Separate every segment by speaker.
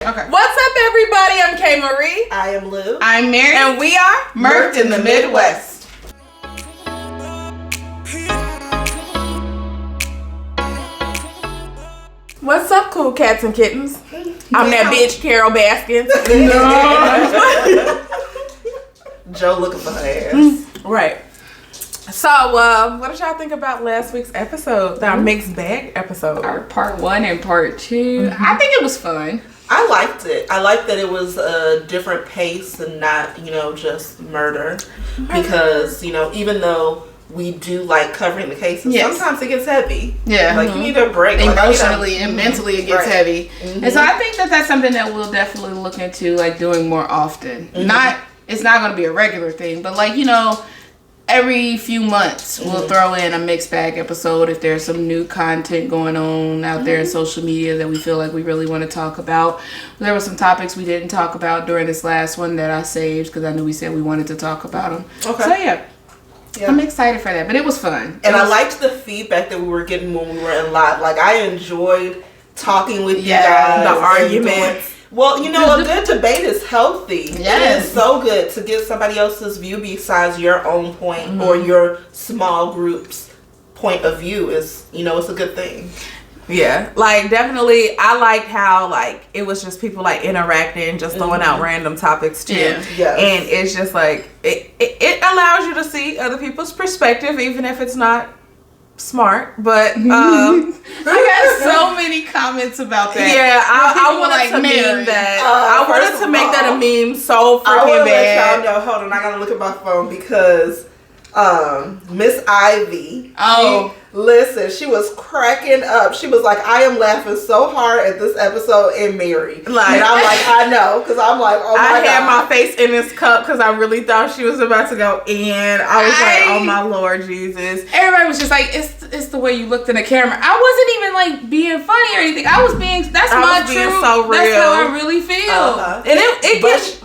Speaker 1: Okay.
Speaker 2: What's up, everybody? I'm K Marie.
Speaker 3: I am Lou.
Speaker 1: I'm Mary.
Speaker 2: And we are
Speaker 1: Murked in the Midwest.
Speaker 2: What's up, cool cats and kittens? I'm that bitch, Carol Baskins.
Speaker 3: Joe looking for her ass.
Speaker 2: Right. So, what did y'all think about last week's episode? Our mixed bag episode.
Speaker 1: Our part 1 and part 2. I think it was fun.
Speaker 3: I liked it. I liked that it was a different pace and not, just murder. Because, even though we do like covering the cases, sometimes it gets heavy.
Speaker 1: Yeah.
Speaker 3: Like, you need a break.
Speaker 1: Emotionally and mentally it gets heavy.
Speaker 3: Mm-hmm.
Speaker 1: And so I think that that's something that we'll definitely look into, like, doing more often. Mm-hmm. It's not going to be a regular thing, but, like, every few months we'll throw in a mixed bag episode if there's some new content going on out there in social media that we feel like we really want to talk about. There were some topics we didn't talk about during this last one that I saved because I knew we said we wanted to talk about them. Okay. So yeah, I'm excited for that, but it was fun.
Speaker 3: And I liked the feedback that we were getting when we were in live. Like, I enjoyed talking with you guys.
Speaker 2: The arguments.
Speaker 3: Well, a good debate is healthy.
Speaker 1: Yes.
Speaker 3: It is so good to get somebody else's view besides your own point or your small group's point of view is, it's a good thing.
Speaker 2: Yeah, like, definitely, I liked how, like, it was just people, like, interacting, just throwing out random topics, too.
Speaker 3: Yeah.
Speaker 2: And it's just, like, it allows you to see other people's perspective, even if it's not smart, but
Speaker 1: I got so many comments about that.
Speaker 2: Yeah, I wanted to meme that. I wanted to make that a meme so freaking bad.
Speaker 3: Let y'all know. Hold on, I gotta look at my phone because Miss Ivy. Listen, she was cracking up. She was like, I am laughing so hard at this episode in Mary. And I'm like, I know, because I'm like, oh my God.
Speaker 2: I had my face in this cup because I really thought she was about to go in. I was like, oh my Lord Jesus.
Speaker 1: Everybody was just like, it's the way you looked in the camera. I wasn't even like being funny or anything. I was being so real. That's how I really feel.
Speaker 3: And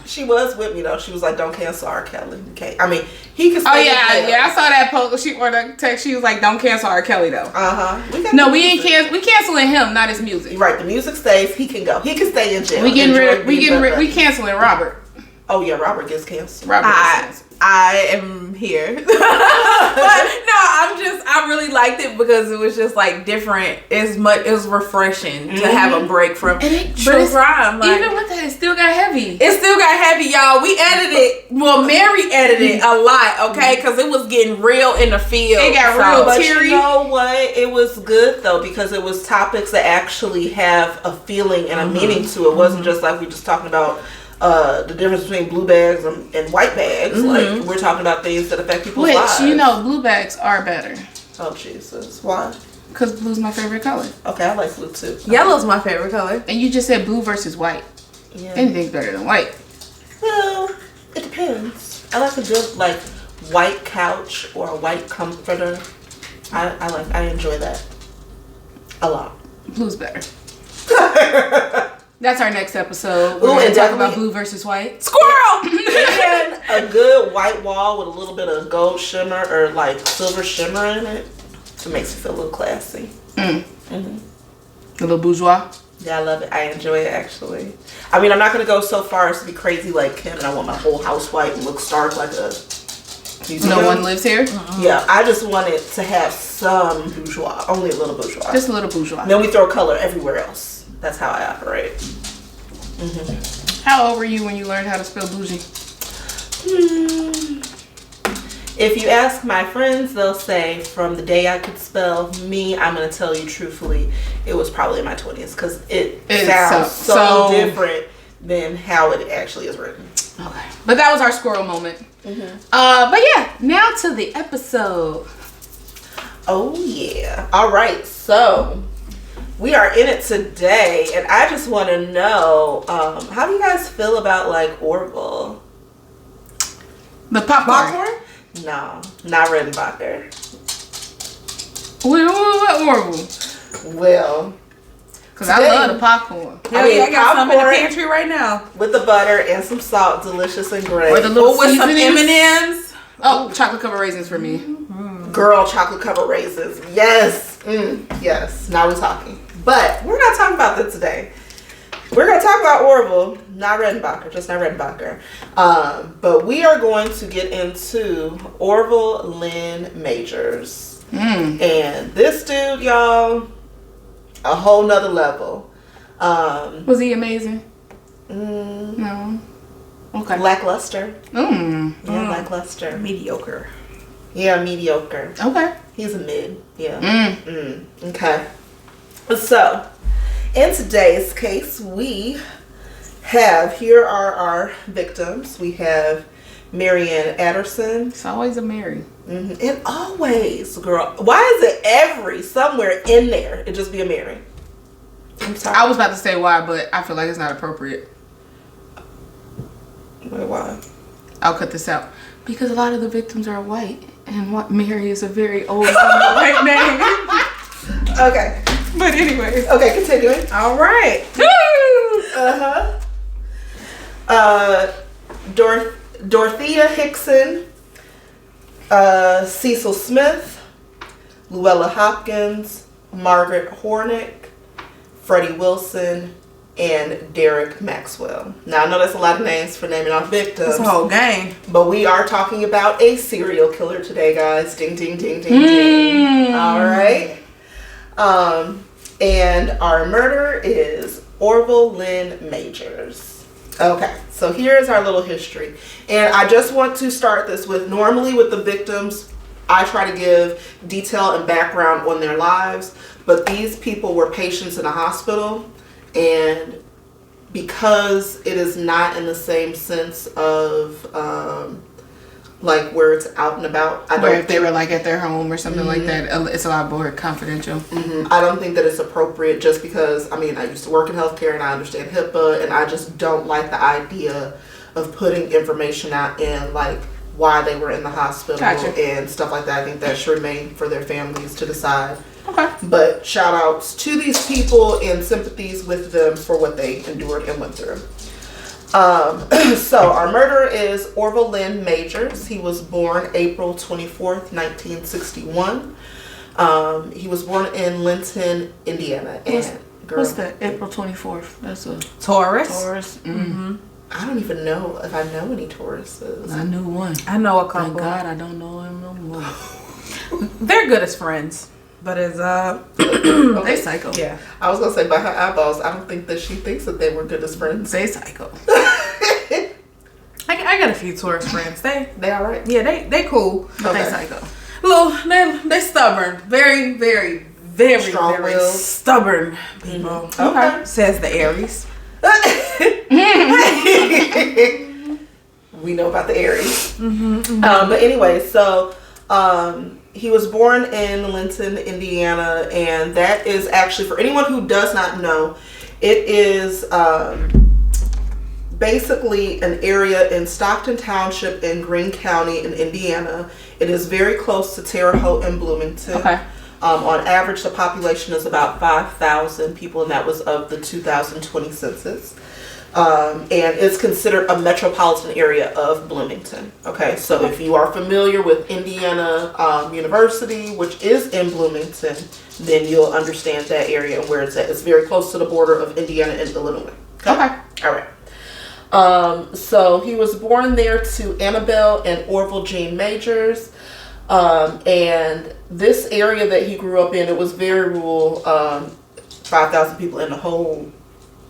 Speaker 3: she was with me though. She was like, don't cancel R. Kelly. Okay. I mean, he can stay.
Speaker 1: I saw that post. Or the text. She was like, don't cancel R. Kelly though. We canceling him, not his music.
Speaker 3: Right, the music stays. He can go. He can stay in jail.
Speaker 1: We canceling Robert.
Speaker 3: Oh yeah, Robert gets canceled.
Speaker 2: I am here. But no, I really liked it because it was just like different. It was refreshing to have a break from true crime. Like,
Speaker 1: even with that, it still got heavy.
Speaker 2: Y'all. We edited. Well, Mary edited a lot, okay, because it was getting real in the field.
Speaker 1: It got real teary.
Speaker 3: You know what? It was good though because it was topics that actually have a feeling and a meaning to it. It wasn't just like we just talking about the difference between blue bags and white bags. Like, we're talking about things that affect people's lives.
Speaker 1: Blue bags are better.
Speaker 3: Oh Jesus, why?
Speaker 1: Because blue's my favorite color.
Speaker 3: Okay, I like blue too.
Speaker 2: Yellow's my favorite color.
Speaker 1: And you just said blue versus white. Yeah. Anything's better than white.
Speaker 3: Well, it depends. I like a good like white couch or a white comforter. I enjoy that a lot.
Speaker 1: Blue's better. That's our next episode. We're going to talk about blue versus white.
Speaker 2: Squirrel!
Speaker 3: And a good white wall with a little bit of gold shimmer or like silver shimmer in it. It makes it feel a little classy.
Speaker 1: A little bourgeois.
Speaker 3: Yeah, I love it. I enjoy it actually. I mean, I'm not going to go so far as to be crazy like Kim and I want my whole house white and look stark like a museum.
Speaker 1: No one lives here?
Speaker 3: Yeah, I just want it to have some bourgeois. Only a little bourgeois.
Speaker 1: Just a little bourgeois.
Speaker 3: Then we throw color everywhere else. That's how I operate.
Speaker 1: How old were you when you learned how to spell bougie?
Speaker 3: If you ask my friends, they'll say from the day I could spell me, I'm going to tell you truthfully, it was probably in my 20s because it sounds so different than how it actually is written.
Speaker 1: Okay. But that was our squirrel moment. But yeah, now to the episode.
Speaker 3: Oh yeah. All right. So we are in it today, and I just want to know, how do you guys feel about like Orville?
Speaker 1: The popcorn?
Speaker 3: No, not redenbacher.
Speaker 1: What Orville?
Speaker 3: Well,
Speaker 1: because I love the popcorn.
Speaker 2: I got some in the pantry right now
Speaker 3: with the butter and some salt, delicious and great.
Speaker 1: Or the little
Speaker 2: with some M&Ms.
Speaker 1: Oh, chocolate covered raisins for me.
Speaker 3: Girl, chocolate covered raisins. Yes. Yes. Now we're talking. But we're not talking about that today. We're going to talk about Orville, not Redenbacher, just not Redenbacher. But we are going to get into Orville Lynn Majors. And this dude, y'all, a whole nother level.
Speaker 1: Was he amazing?
Speaker 3: No.
Speaker 1: Okay.
Speaker 3: Lackluster.
Speaker 1: Yeah,
Speaker 3: lackluster.
Speaker 2: Mediocre.
Speaker 3: Yeah, mediocre.
Speaker 1: Okay.
Speaker 3: He's a mid. Yeah. Okay. So, in today's case, here are our victims. We have Marianne Adderson.
Speaker 1: It's always a Mary.
Speaker 3: And always, girl. Why is it somewhere in there, it just be a Mary? I'm sorry.
Speaker 1: I was about to say why, but I feel like it's not appropriate.
Speaker 3: Wait, why?
Speaker 1: I'll cut this out. Because a lot of the victims are white, and Mary is a very old white name.
Speaker 3: Okay.
Speaker 1: But anyway.
Speaker 3: Okay, continuing.
Speaker 2: All right.
Speaker 3: Dorothea Hickson, Cecil Smith, Luella Hopkins, Margaret Hornick, Freddie Wilson, and Derek Maxwell. Now, I know that's a lot of names for naming off victims.
Speaker 2: That's a whole gang.
Speaker 3: But we are talking about a serial killer today, guys. Ding, ding, ding, ding, ding. All right. And our murderer is Orville Lynn Majors. Okay, so here's our little history. And I just want to start this with, normally with the victims, I try to give detail and background on their lives. But these people were patients in a hospital. And because it is not in the same sense of like where it's out and about,
Speaker 1: if they were like at their home or something like that, it's a lot more confidential.
Speaker 3: I don't think that it's appropriate, just because I used to work in healthcare and I understand HIPAA, and I just don't like the idea of putting information out in like why they were in the hospital and stuff like that. I think that should remain for their families to decide.
Speaker 1: Okay.
Speaker 3: But shout outs to these people and sympathies with them for what they endured and went through. So our murderer is Orville Lynn Majors. He was born April 24th, 1961. He was born in Linton, Indiana.
Speaker 1: What's that? April 24th. That's a
Speaker 2: Taurus.
Speaker 3: I don't even know if I know any Tauruses.
Speaker 1: I knew one.
Speaker 2: I know a couple.
Speaker 1: Thank God I don't know him no more.
Speaker 2: They're good as friends. But as
Speaker 1: they psycho.
Speaker 2: Yeah.
Speaker 3: I was gonna say by her eyeballs, I don't think that she thinks that they were good as friends.
Speaker 1: They psycho.
Speaker 2: I got a few Taurus friends. They
Speaker 3: all right.
Speaker 2: Yeah, they cool.
Speaker 1: But they psycho.
Speaker 2: They stubborn. Very, very, very, very stubborn people.
Speaker 3: Okay.
Speaker 2: Says the Aries.
Speaker 3: We know about the Aries. But anyway, so he was born in Linton, Indiana, and that is actually, for anyone who does not know, it is basically an area in Stockton Township in Greene County in Indiana. It is very close to Terre Haute and Bloomington.
Speaker 1: Okay.
Speaker 3: On average, the population is about 5,000 people, and that was of the 2020 census. And it's considered a metropolitan area of Bloomington. Okay, so if you are familiar with Indiana University, which is in Bloomington, then you'll understand that area and where it's at. It's very close to the border of Indiana and Illinois.
Speaker 1: Okay.
Speaker 3: All right. So he was born there to Annabelle and Orville Jean Majors. And this area that he grew up in, it was very rural. 5,000 people in the whole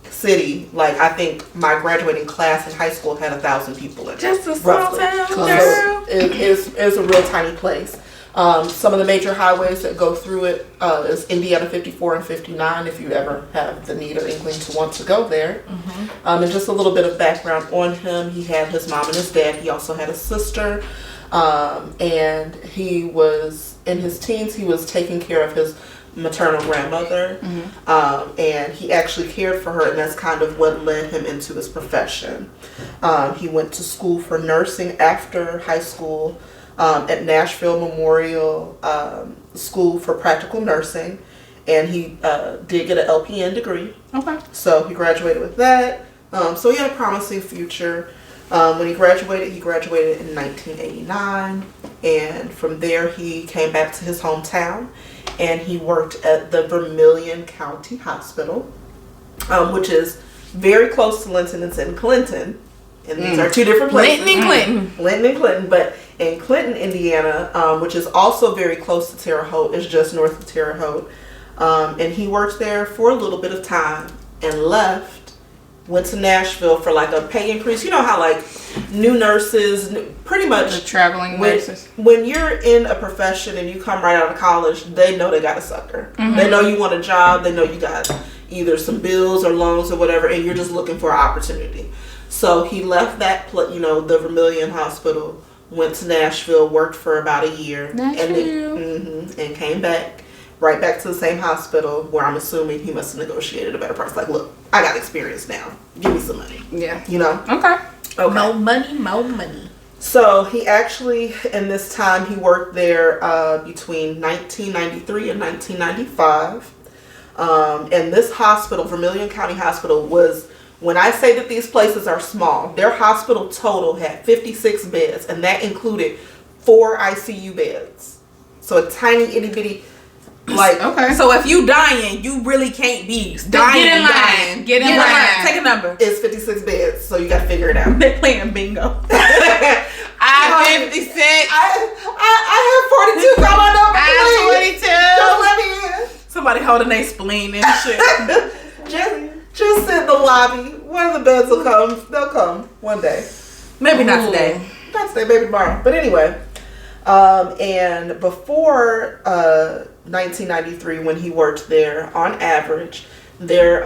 Speaker 3: city. Like, I think my graduating class in high school had 1,000 people in it.
Speaker 2: Just a small town, girl.
Speaker 3: It's a real tiny place. Some of the major highways that go through it is Indiana 54 and 59, if you ever have the need or inkling to want to go there. And just a little bit of background on him. He had his mom and his dad. He also had a sister. And he was, in his teens, he was taking care of his maternal grandmother. And he actually cared for her, and that's kind of what led him into his profession. He went to school for nursing after high school at Nashville Memorial School for Practical Nursing, and he did get an LPN degree.
Speaker 1: Okay.
Speaker 3: So he graduated with that. So he had a promising future. When he graduated in 1989, and from there he came back to his hometown, and he worked at the Vermilion County Hospital, which is very close to Linton and Clinton. And these are two different places. Linton and Clinton. But in Clinton, Indiana, which is also very close to Terre Haute, is just north of Terre Haute. And he worked there for a little bit of time and left, went to Nashville for like a pay increase. You know how like new nurses, pretty much
Speaker 1: the traveling nurses.
Speaker 3: When you're in a profession and you come right out of college, they know they got a sucker. Mm-hmm. They know you want a job. They know you got either some bills or loans or whatever, and you're just looking for an opportunity. So he left that, the Vermilion Hospital, went to Nashville, worked for about a year, and came back. Right back to the same hospital where I'm assuming he must have negotiated a better price. Like, look, I got experience now. Give me some money.
Speaker 1: Yeah.
Speaker 3: Okay.
Speaker 2: More money.
Speaker 3: So he actually, in this time, he worked there between 1993 and 1995. And this hospital, Vermilion County Hospital, was, when I say that these places are small, their hospital total had 56 beds, and that included 4 ICU beds. So a tiny itty bitty.
Speaker 2: So if you dying, you really can't be dying.
Speaker 1: Get in line.
Speaker 2: Take a number.
Speaker 3: It's 56 beds, so you got to figure it out.
Speaker 2: They're playing bingo.
Speaker 1: I 56.
Speaker 3: I have 42. Come on up.
Speaker 1: I 22.
Speaker 3: Don't let me in.
Speaker 2: Somebody holding their spleen and shit.
Speaker 3: just sit in the lobby. One of the beds will come. They'll come one day.
Speaker 2: Maybe not today.
Speaker 3: Not today, maybe tomorrow. But anyway, and before 1993, when he worked there, on average, their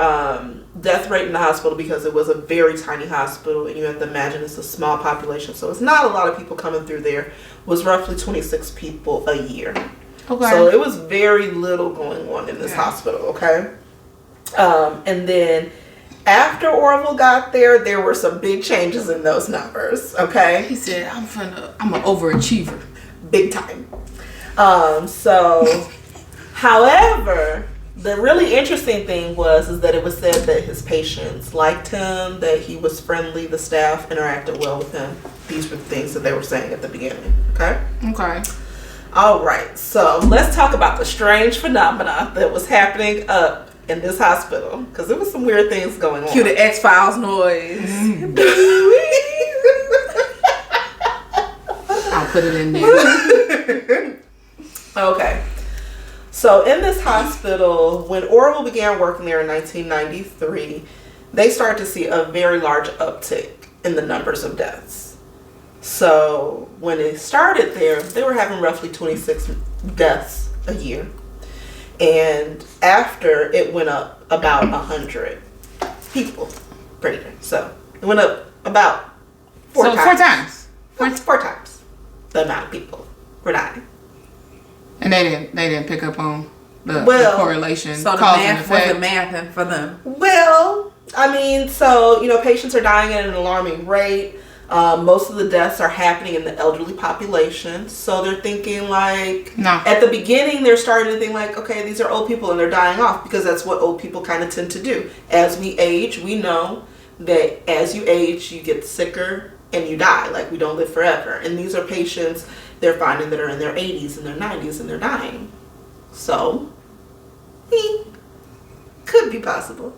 Speaker 3: death rate in the hospital, because it was a very tiny hospital, and you have to imagine it's a small population, so it's not a lot of people coming through there, was roughly 26 people a year. Okay. So it was very little going on in this hospital, okay? And then after Orville got there, there were some big changes in those numbers, okay?
Speaker 1: He said, I'm an overachiever.
Speaker 3: Big time. However, the really interesting thing is that it was said that his patients liked him, that he was friendly, the staff interacted well with him. These were the things that they were saying at the beginning, okay?
Speaker 1: Okay.
Speaker 3: All right, so let's talk about the strange phenomena that was happening up in this hospital, because there was some weird things going on.
Speaker 2: Cue the X-Files noise.
Speaker 1: I'll put it in there.
Speaker 3: Okay. So in this hospital, when Orville began working there in 1993, they started to see a very large uptick in the numbers of deaths. So when it started there, they were having roughly 26 deaths a year. And after, it went up about 100 people per year. So it went up about 4 times. 4 times the amount of people were dying.
Speaker 1: And they didn't pick up on the correlation.
Speaker 2: So the math wasn't mathing for them.
Speaker 3: Well, I mean, so, patients are dying at an alarming rate. Most of the deaths are happening in the elderly population. So they're thinking at the beginning, they're starting to think okay, these are old people and they're dying off, because that's what old people kind of tend to do. As we age, we know that as you age, you get sicker and you die. We don't live forever. And these are patients they're finding that are in their 80s and their 90s and they're dying. So, could be possible,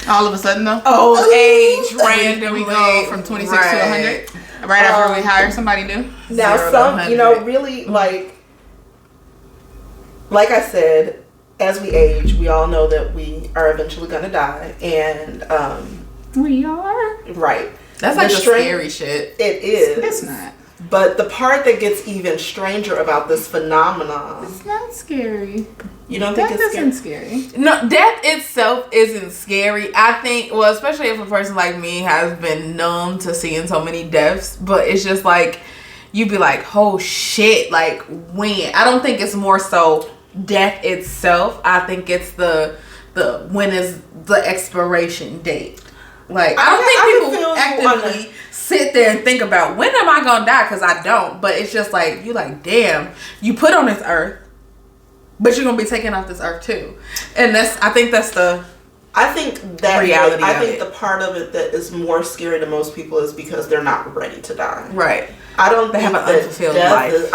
Speaker 1: All of a sudden, though?
Speaker 2: Old age, randomly.
Speaker 1: We go from 26 to 100? Right after we hire somebody new?
Speaker 3: Now, really, like I said, as we age, we all know that we are eventually going to die. And,
Speaker 1: we are?
Speaker 3: Right.
Speaker 2: That's like the scary shit.
Speaker 3: It is.
Speaker 1: It's not.
Speaker 3: But the part that gets even stranger about this phenomenon.
Speaker 1: It's not scary.
Speaker 3: You don't think it's
Speaker 1: scary?
Speaker 2: No, death itself isn't scary. I think, especially if a person like me has been numb to seeing so many deaths, but it's just you'd be like, oh shit, when? I don't think it's more so death itself. I think it's the when is the expiration date. I don't think people actively sit there and think about, when am I gonna die? Because I don't. But it's just you damn, you put on this earth, but you're gonna be taken off this earth too. And I think that reality. I think the part of it that is more scary to most people is because they're not ready to die. Right.
Speaker 3: I don't think
Speaker 2: have an unfulfilled life.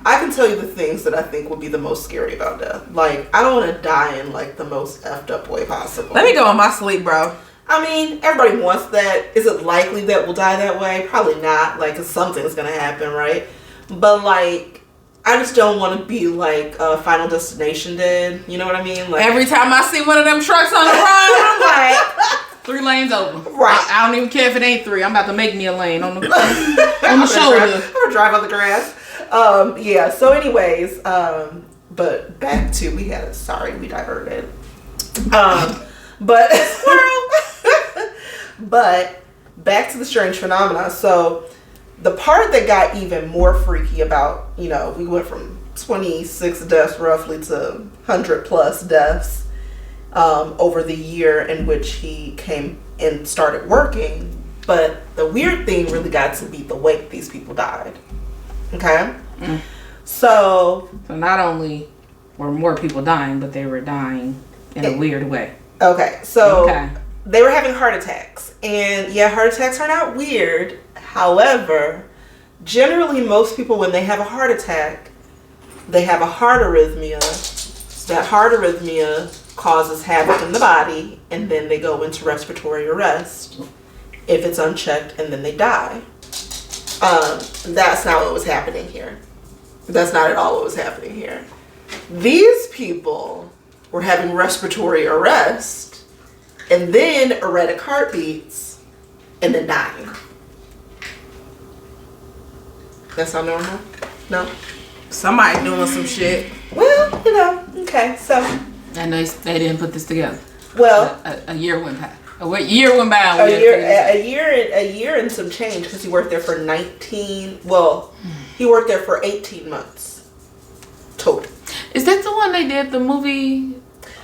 Speaker 3: I can tell you the things that I think would be the most scary about death. I don't want to die in the most effed up way possible.
Speaker 2: Let me go in my sleep, bro.
Speaker 3: I mean, everybody wants that. Is it likely that we'll die that way? Probably not. Like, something's gonna happen, right? But like, I just don't want to be like Final Destination did. You know what I mean? Like,
Speaker 2: every time I see one of them trucks on the road, I'm like,
Speaker 1: 3 lanes over.
Speaker 3: Right.
Speaker 1: I don't even care if it ain't 3. I'm about to make me a lane on the on the shoulder.
Speaker 3: I'm gonna drive on the grass. Yeah. So, anyways, but back to we diverted. But but back to the strange phenomena. So the part that got even more freaky about, you know, we went from 26 deaths roughly to 100 plus deaths over the year in which he came and started working. But the weird thing really got to be the way these people died. Okay?
Speaker 1: Mm.
Speaker 3: So
Speaker 1: not only were more people dying, but they were dying in a weird way.
Speaker 3: Okay, so they were having heart attacks. And yeah, heart attacks are not weird. However, generally most people, when they have a heart attack, they have a heart arrhythmia. That heart arrhythmia causes havoc in the body, and then they go into respiratory arrest if it's unchecked, and then they die. That's not what was happening here. That's not at all what was happening here. These people were having respiratory arrest, and then erratic heartbeats, and then dying. That's not normal? No?
Speaker 2: somebody doing some shit.
Speaker 3: Well, you know, okay, so.
Speaker 1: And they didn't put this together.
Speaker 3: Well.
Speaker 1: A year went by. A year went by.
Speaker 3: A year and some change, because he worked there for 19, well, he worked there for 18 months total.
Speaker 1: Is that the one they did the movie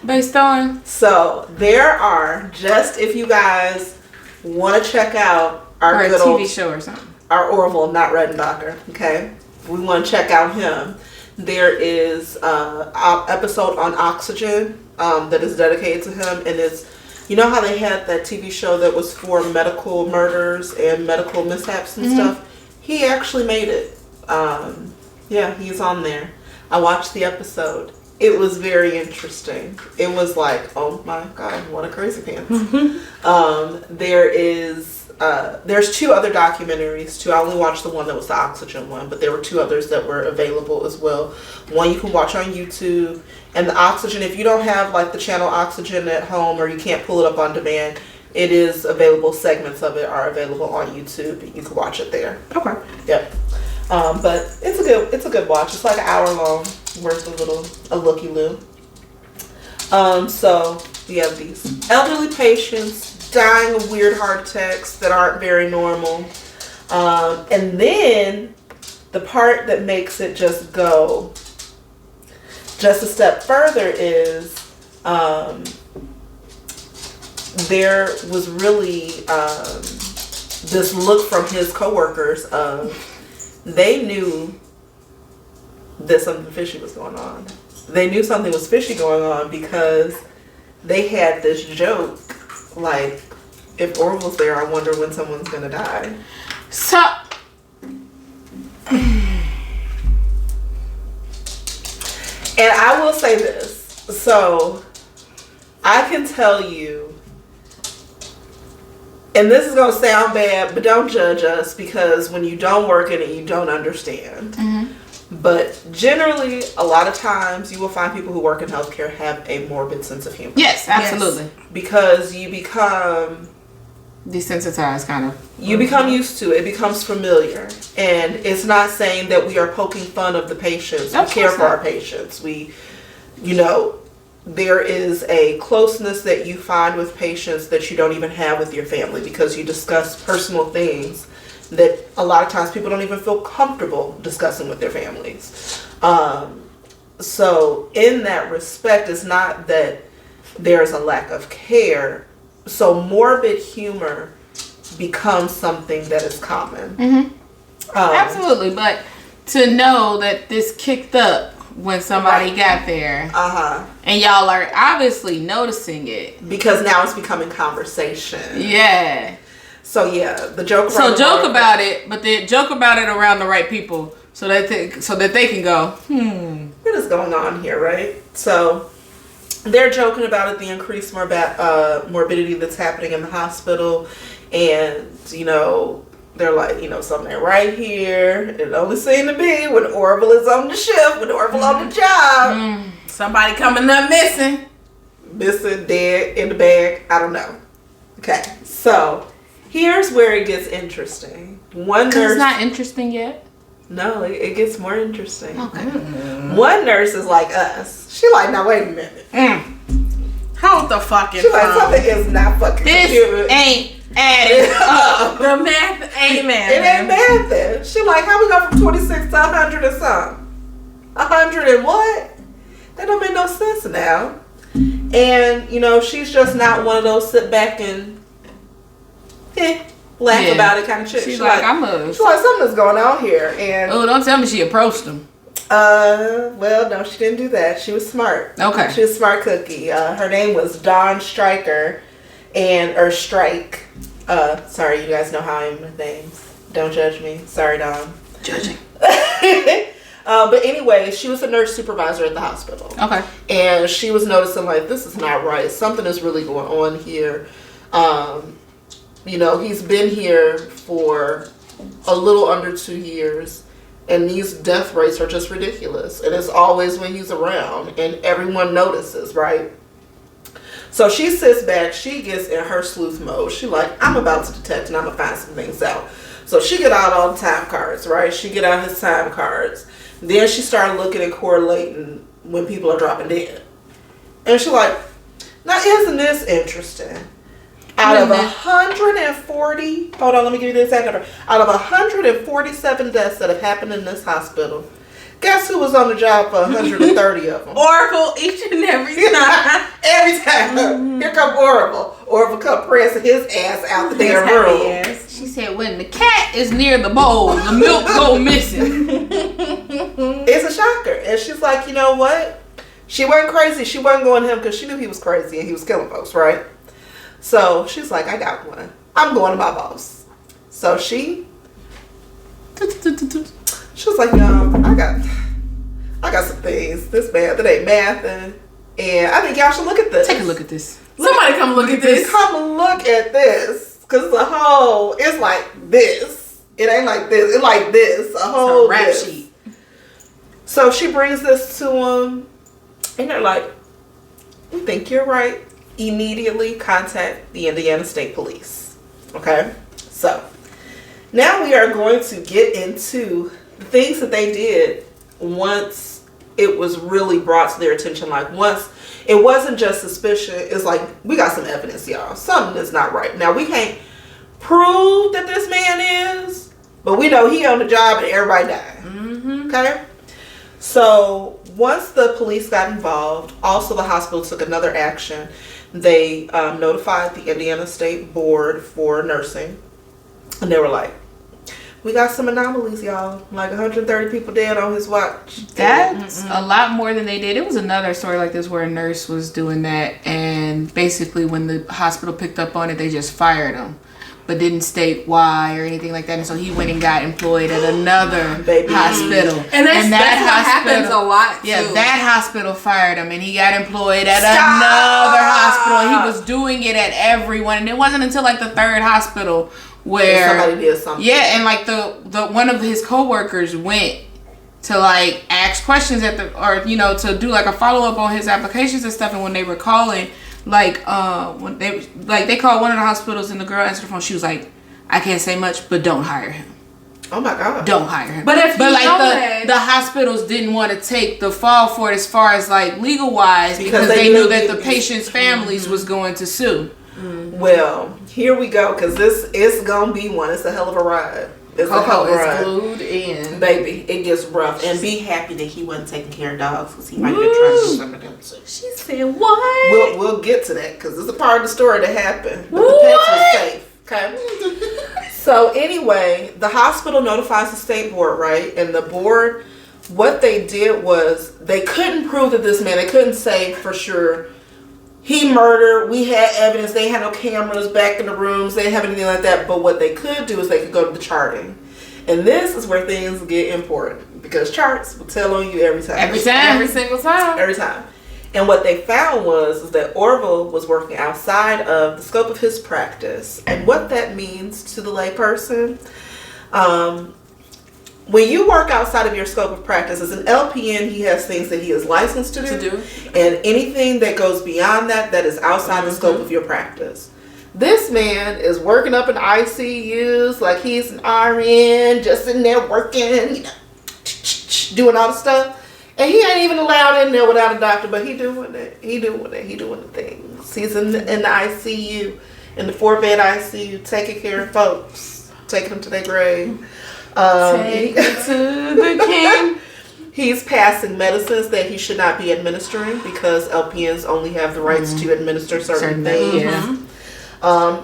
Speaker 1: based on?
Speaker 3: So there are, just if you guys want to check out our
Speaker 1: or a
Speaker 3: good
Speaker 1: TV
Speaker 3: old,
Speaker 1: show or something.
Speaker 3: our Orville, not Redenbacher, okay? We want to check out him. There is an episode on oxygen that is dedicated to him, and it's, you know how they had that TV show that was for medical murders and medical mishaps and stuff? He actually made it. Yeah, he's on there. I watched the episode. It was very interesting. It was like, oh my God, what a crazy pants. There's two other documentaries too. I only watched the one that was the oxygen one, but there were two others that were available as well. One you can watch on YouTube, and the oxygen, if you don't have like the channel Oxygen at home or you can't pull it up on demand, it is available. Segments of it are available on YouTube. You can watch it there.
Speaker 1: Okay.
Speaker 3: Yep. But it's a good watch. It's like an hour long, worth a looky-loo. So we have these elderly patients dying of weird heart attacks that aren't very normal. And then the part that makes it just go just a step further is there was really this look from his coworkers of, they knew that something fishy was going on. They knew something was fishy going on because they had this joke, like, if Orville's there, I wonder when someone's gonna die.
Speaker 1: So,
Speaker 3: and I will say this. So, I can tell you, and this is going to sound bad, but don't judge us, because when you don't work in it, you don't understand. But generally, a lot of times, you will find people who work in healthcare have a morbid sense of humor.
Speaker 1: yes, absolutely.
Speaker 3: Yes. Because you become
Speaker 1: Desensitized, kind of.
Speaker 3: You become used to it. It becomes familiar. And it's not saying that we are poking fun of the patients. We care for our patients. There is a closeness that you find with patients that you don't even have with your family, because you discuss personal things that a lot of times people don't even feel comfortable discussing with their families. So in that respect, it's not that there's a lack of care. So morbid humor becomes something that is common.
Speaker 1: Absolutely, but to know that this kicked up when somebody got there, and y'all are obviously noticing it,
Speaker 3: because now it's becoming conversation.
Speaker 1: Yeah.
Speaker 3: So yeah, the joke.
Speaker 1: So joke about it, but they joke about it around the right people, so that they can go,
Speaker 3: what is going on here, right? So they're joking about it, the increased morbidity that's happening in the hospital. And, you know, they're like, you know, something right here. It only seemed to be when Orville is on the shift, when Orville on the job.
Speaker 2: Somebody coming up missing.
Speaker 3: Missing, dead, in the bag. I don't know. Okay, so here's where it gets interesting. One nurse.
Speaker 1: It's not interesting yet.
Speaker 3: No, it gets more interesting.
Speaker 1: Okay.
Speaker 3: One nurse is like us. She like, now wait a minute.
Speaker 2: Hold the fucking
Speaker 3: She like,
Speaker 2: phone.
Speaker 3: something is not fucking
Speaker 1: This
Speaker 3: computer.
Speaker 1: ain't adding up.
Speaker 2: The math ain't math.
Speaker 3: It ain't bad then. She like, how we go from 26 to 100 and something? 100 and what? That don't make no sense now. And, you know, she's just not one of those sit back and laugh about it kind of shit.
Speaker 1: She's like,
Speaker 3: she's like, something's going on here. And
Speaker 1: oh, don't tell me she approached him.
Speaker 3: well, no, she didn't do that. She was smart.
Speaker 1: Okay.
Speaker 3: She was a smart cookie. Her name was Dawn Stryker, or Strike. Sorry, you guys know how I am with names. Don't judge me. Sorry, Dawn.
Speaker 1: Judging.
Speaker 3: But anyway, she was a nurse supervisor at the hospital.
Speaker 1: Okay.
Speaker 3: And she was noticing, like, this is not right. Something is really going on here. You know, he's been here for a little under 2 years. And these death rates are just ridiculous. And it's always when he's around. And everyone notices, right? So she sits back. She gets in her sleuth mode. She like, I'm about to detect and I'm going to find some things out. So she get out all the time cards, right? She get out his time cards. Then she started looking and correlating when people are dropping dead. And she like, now isn't this interesting? Out of 140, hold on, let me give you the exact number. Out of 147 deaths that have happened in this hospital, guess who was on the job for 130 of them?
Speaker 2: Oracle each and every time.
Speaker 3: Every time. Here come Orville. Orville come pressing his ass out the damn room.
Speaker 1: She said, when the cat is near the bowl, the milk go missing.
Speaker 3: It's a shocker. And she's like, you know what? She wasn't crazy. She wasn't going to him because she knew he was crazy and he was killing folks, right? So she's like, I got one. I'm going to my boss. So she was like, no, I got some things. This math, that ain't math. And I think y'all should look at this.
Speaker 1: Take a look at this.
Speaker 2: Somebody come look at this.
Speaker 3: Come look at this. Because it's like this. It ain't like this. It's like this. A whole
Speaker 2: rap sheet.
Speaker 3: So she brings this to him. And they're like, we think you're right. Immediately contact the Indiana State Police. Okay? So, now we are going to get into the things that they did once it was really brought to their attention. Like, once it wasn't just suspicion, it's like, we got some evidence, y'all. Something is not right. Now, we can't prove that this man is, but we know he on the job and everybody died. Mm-hmm. Okay? So, once the police got involved, also the hospital took another action. They notified the Indiana State Board for Nursing. And they were like, we got some anomalies, y'all. Like 130 people dead on his watch.
Speaker 1: That's a lot more than they did. It was another story like this where a nurse was doing that. And basically when the hospital picked up on it, they just fired him. But didn't state why or anything like that. And so he went and got employed at another hospital.
Speaker 2: And that's what happens a lot, too.
Speaker 1: Yeah, that hospital fired him. And he got employed at another hospital. He was doing it at everyone. And it wasn't until like the third hospital where
Speaker 3: somebody did something.
Speaker 1: Yeah, and like the one of his coworkers went to like ask questions to do like a follow-up on his applications and stuff. And when they were calling, when they called one of the hospitals and the girl answered the phone, she was like, I can't say much, but don't hire him.
Speaker 3: Oh my God.
Speaker 1: Don't hire him.
Speaker 2: But
Speaker 1: the hospitals didn't want to take the fall for it as far as like legal wise because they knew that the patients' families was going to sue.
Speaker 3: Mm-hmm. Well, here we go, because this is gonna be one. It's a hell of a ride.
Speaker 2: Coco is glued in.
Speaker 3: Baby, it gets rough. And be happy that he wasn't taking care of dogs, because he might have been trying to do some of them too.
Speaker 2: She said, what?
Speaker 3: We'll get to that, because it's a part of the story that happened. But the pets were safe. Okay? So anyway, the hospital notifies the state board, right? And the board, what they did was, they couldn't prove that this man, they couldn't say for sure he murdered. We had evidence. They had no cameras back in the rooms. They didn't have anything like that. But what they could do is they could go to the charting. And this is where things get important. Because charts will tell on you every time.
Speaker 1: Every time.
Speaker 2: Every single time.
Speaker 3: Every time. And what they found was that Orville was working outside of the scope of his practice. And what that means to the layperson, when you work outside of your scope of practice, as an LPN, he has things that he is licensed to do. And anything that goes beyond that is outside the scope of your practice. This man is working up in ICUs like he's an RN, just sitting there working, you know, doing all the stuff. And he ain't even allowed in there without a doctor, but he doing it. He doing the things. He's in the ICU, in the 4-bed ICU, taking care of folks, taking them to their grave.
Speaker 1: Take it to the king.
Speaker 3: He's passing medicines that he should not be administering because LPNs only have the rights to administer certain things.
Speaker 1: Yeah.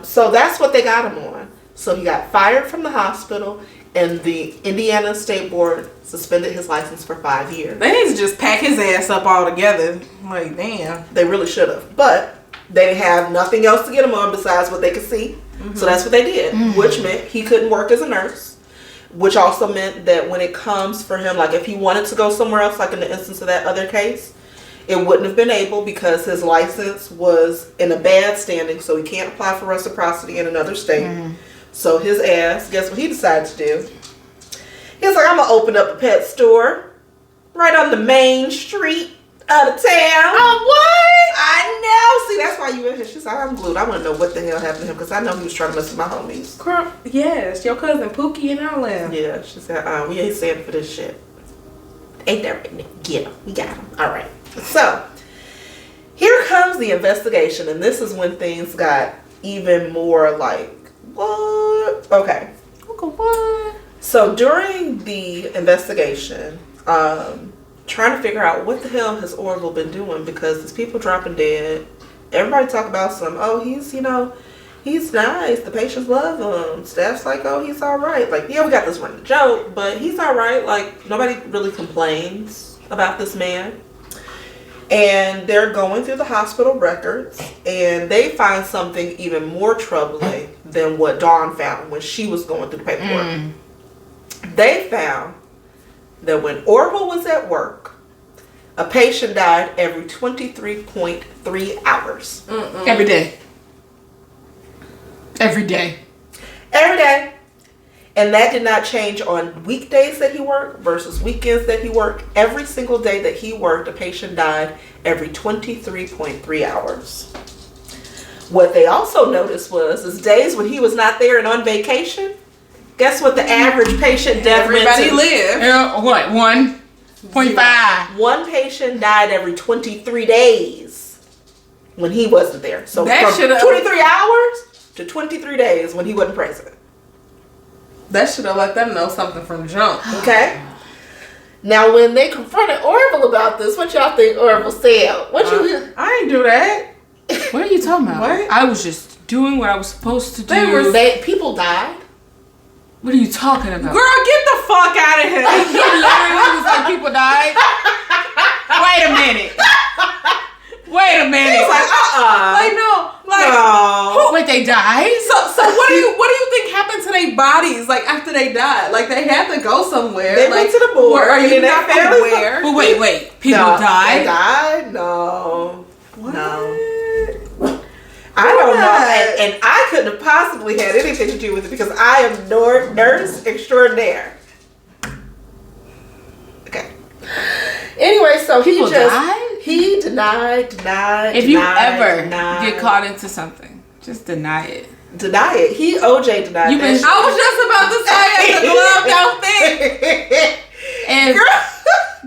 Speaker 3: So that's what they got him on. So he got fired from the hospital, and the Indiana State Board suspended his license for 5 years.
Speaker 2: They need to just pack his ass up all together. Like, damn.
Speaker 3: They really should have. But they have nothing else to get him on besides what they could see. So that's what they did, which meant he couldn't work as a nurse. Which also meant that when it comes for him, like if he wanted to go somewhere else, like in the instance of that other case, it wouldn't have been able because his license was in a bad standing, so he can't apply for reciprocity in another state. So his ass, guess what he decided to do? He was like, I'm going to open up a pet store right on the main street out of town.
Speaker 2: Oh, what?
Speaker 3: I know. See, that's why you in here. She's like, I'm glued. I want to know what the hell happened to him because I know he was trying to mess with my homies.
Speaker 2: Girl, yes, your cousin Pookie and all them.
Speaker 3: Yeah, she said, we ain't standing for this shit. Ain't that right, Nick? Get him. We got him. All right. So, here comes the investigation, and this is when things got even more like, what? Okay.
Speaker 2: What?
Speaker 3: So, during the investigation, trying to figure out what the hell has Orville been doing because there's people dropping dead. Everybody talk about he's, he's nice. The patients love him. Staff's like, oh, he's all right. Like, yeah, we got this running joke, but he's all right. Like, nobody really complains about this man. And they're going through the hospital records, and they find something even more troubling than what Dawn found when she was going through the paperwork. They found that when Orville was at work, a patient died every 23.3 hours.
Speaker 1: Every day. Every day.
Speaker 3: Every day. And that did not change on weekdays that he worked versus weekends that he worked. Every single day that he worked, a patient died every 23.3 hours. What they also noticed was days when he was not there and on vacation, guess what the average patient death went to?
Speaker 2: Everybody lived.
Speaker 1: What? 1.5.
Speaker 3: One patient died every 23 days when he wasn't there. So
Speaker 2: That
Speaker 3: from
Speaker 2: should've-
Speaker 3: 23 hours to 23 days when he wasn't present.
Speaker 2: That should have let them know something from jump.
Speaker 3: Okay? Now, when they confronted Orville about this, what y'all think Orville said?
Speaker 2: I ain't do that.
Speaker 1: What are you talking about?
Speaker 2: What?
Speaker 1: I was just doing what I was supposed to do.
Speaker 3: People died.
Speaker 1: What are you talking about?
Speaker 2: Girl, get the fuck out of here.
Speaker 1: He literally was like, people died. Wait a minute. Wait a minute.
Speaker 3: He's like,
Speaker 2: Like, no. Like,
Speaker 3: no.
Speaker 1: Wait, they died?
Speaker 2: So what do you think happened to their bodies, like, after they died? Like, they had to go somewhere.
Speaker 3: They
Speaker 2: like,
Speaker 3: went to the board.
Speaker 2: Where are you
Speaker 3: and
Speaker 2: not
Speaker 3: they
Speaker 2: from where?
Speaker 1: But wait. People
Speaker 3: No,
Speaker 1: died?
Speaker 3: They died? No.
Speaker 2: What?
Speaker 3: No. I don't know. And I couldn't have possibly had anything to do with it because I am nurse extraordinaire. Okay. Anyway, so
Speaker 1: People died?
Speaker 3: He denied.
Speaker 1: If you ever get caught into something, just deny it.
Speaker 3: Deny it. He OJ denied
Speaker 1: You
Speaker 3: that
Speaker 1: been-
Speaker 3: shit.
Speaker 2: I was just about to say, the glove don't fit.
Speaker 1: And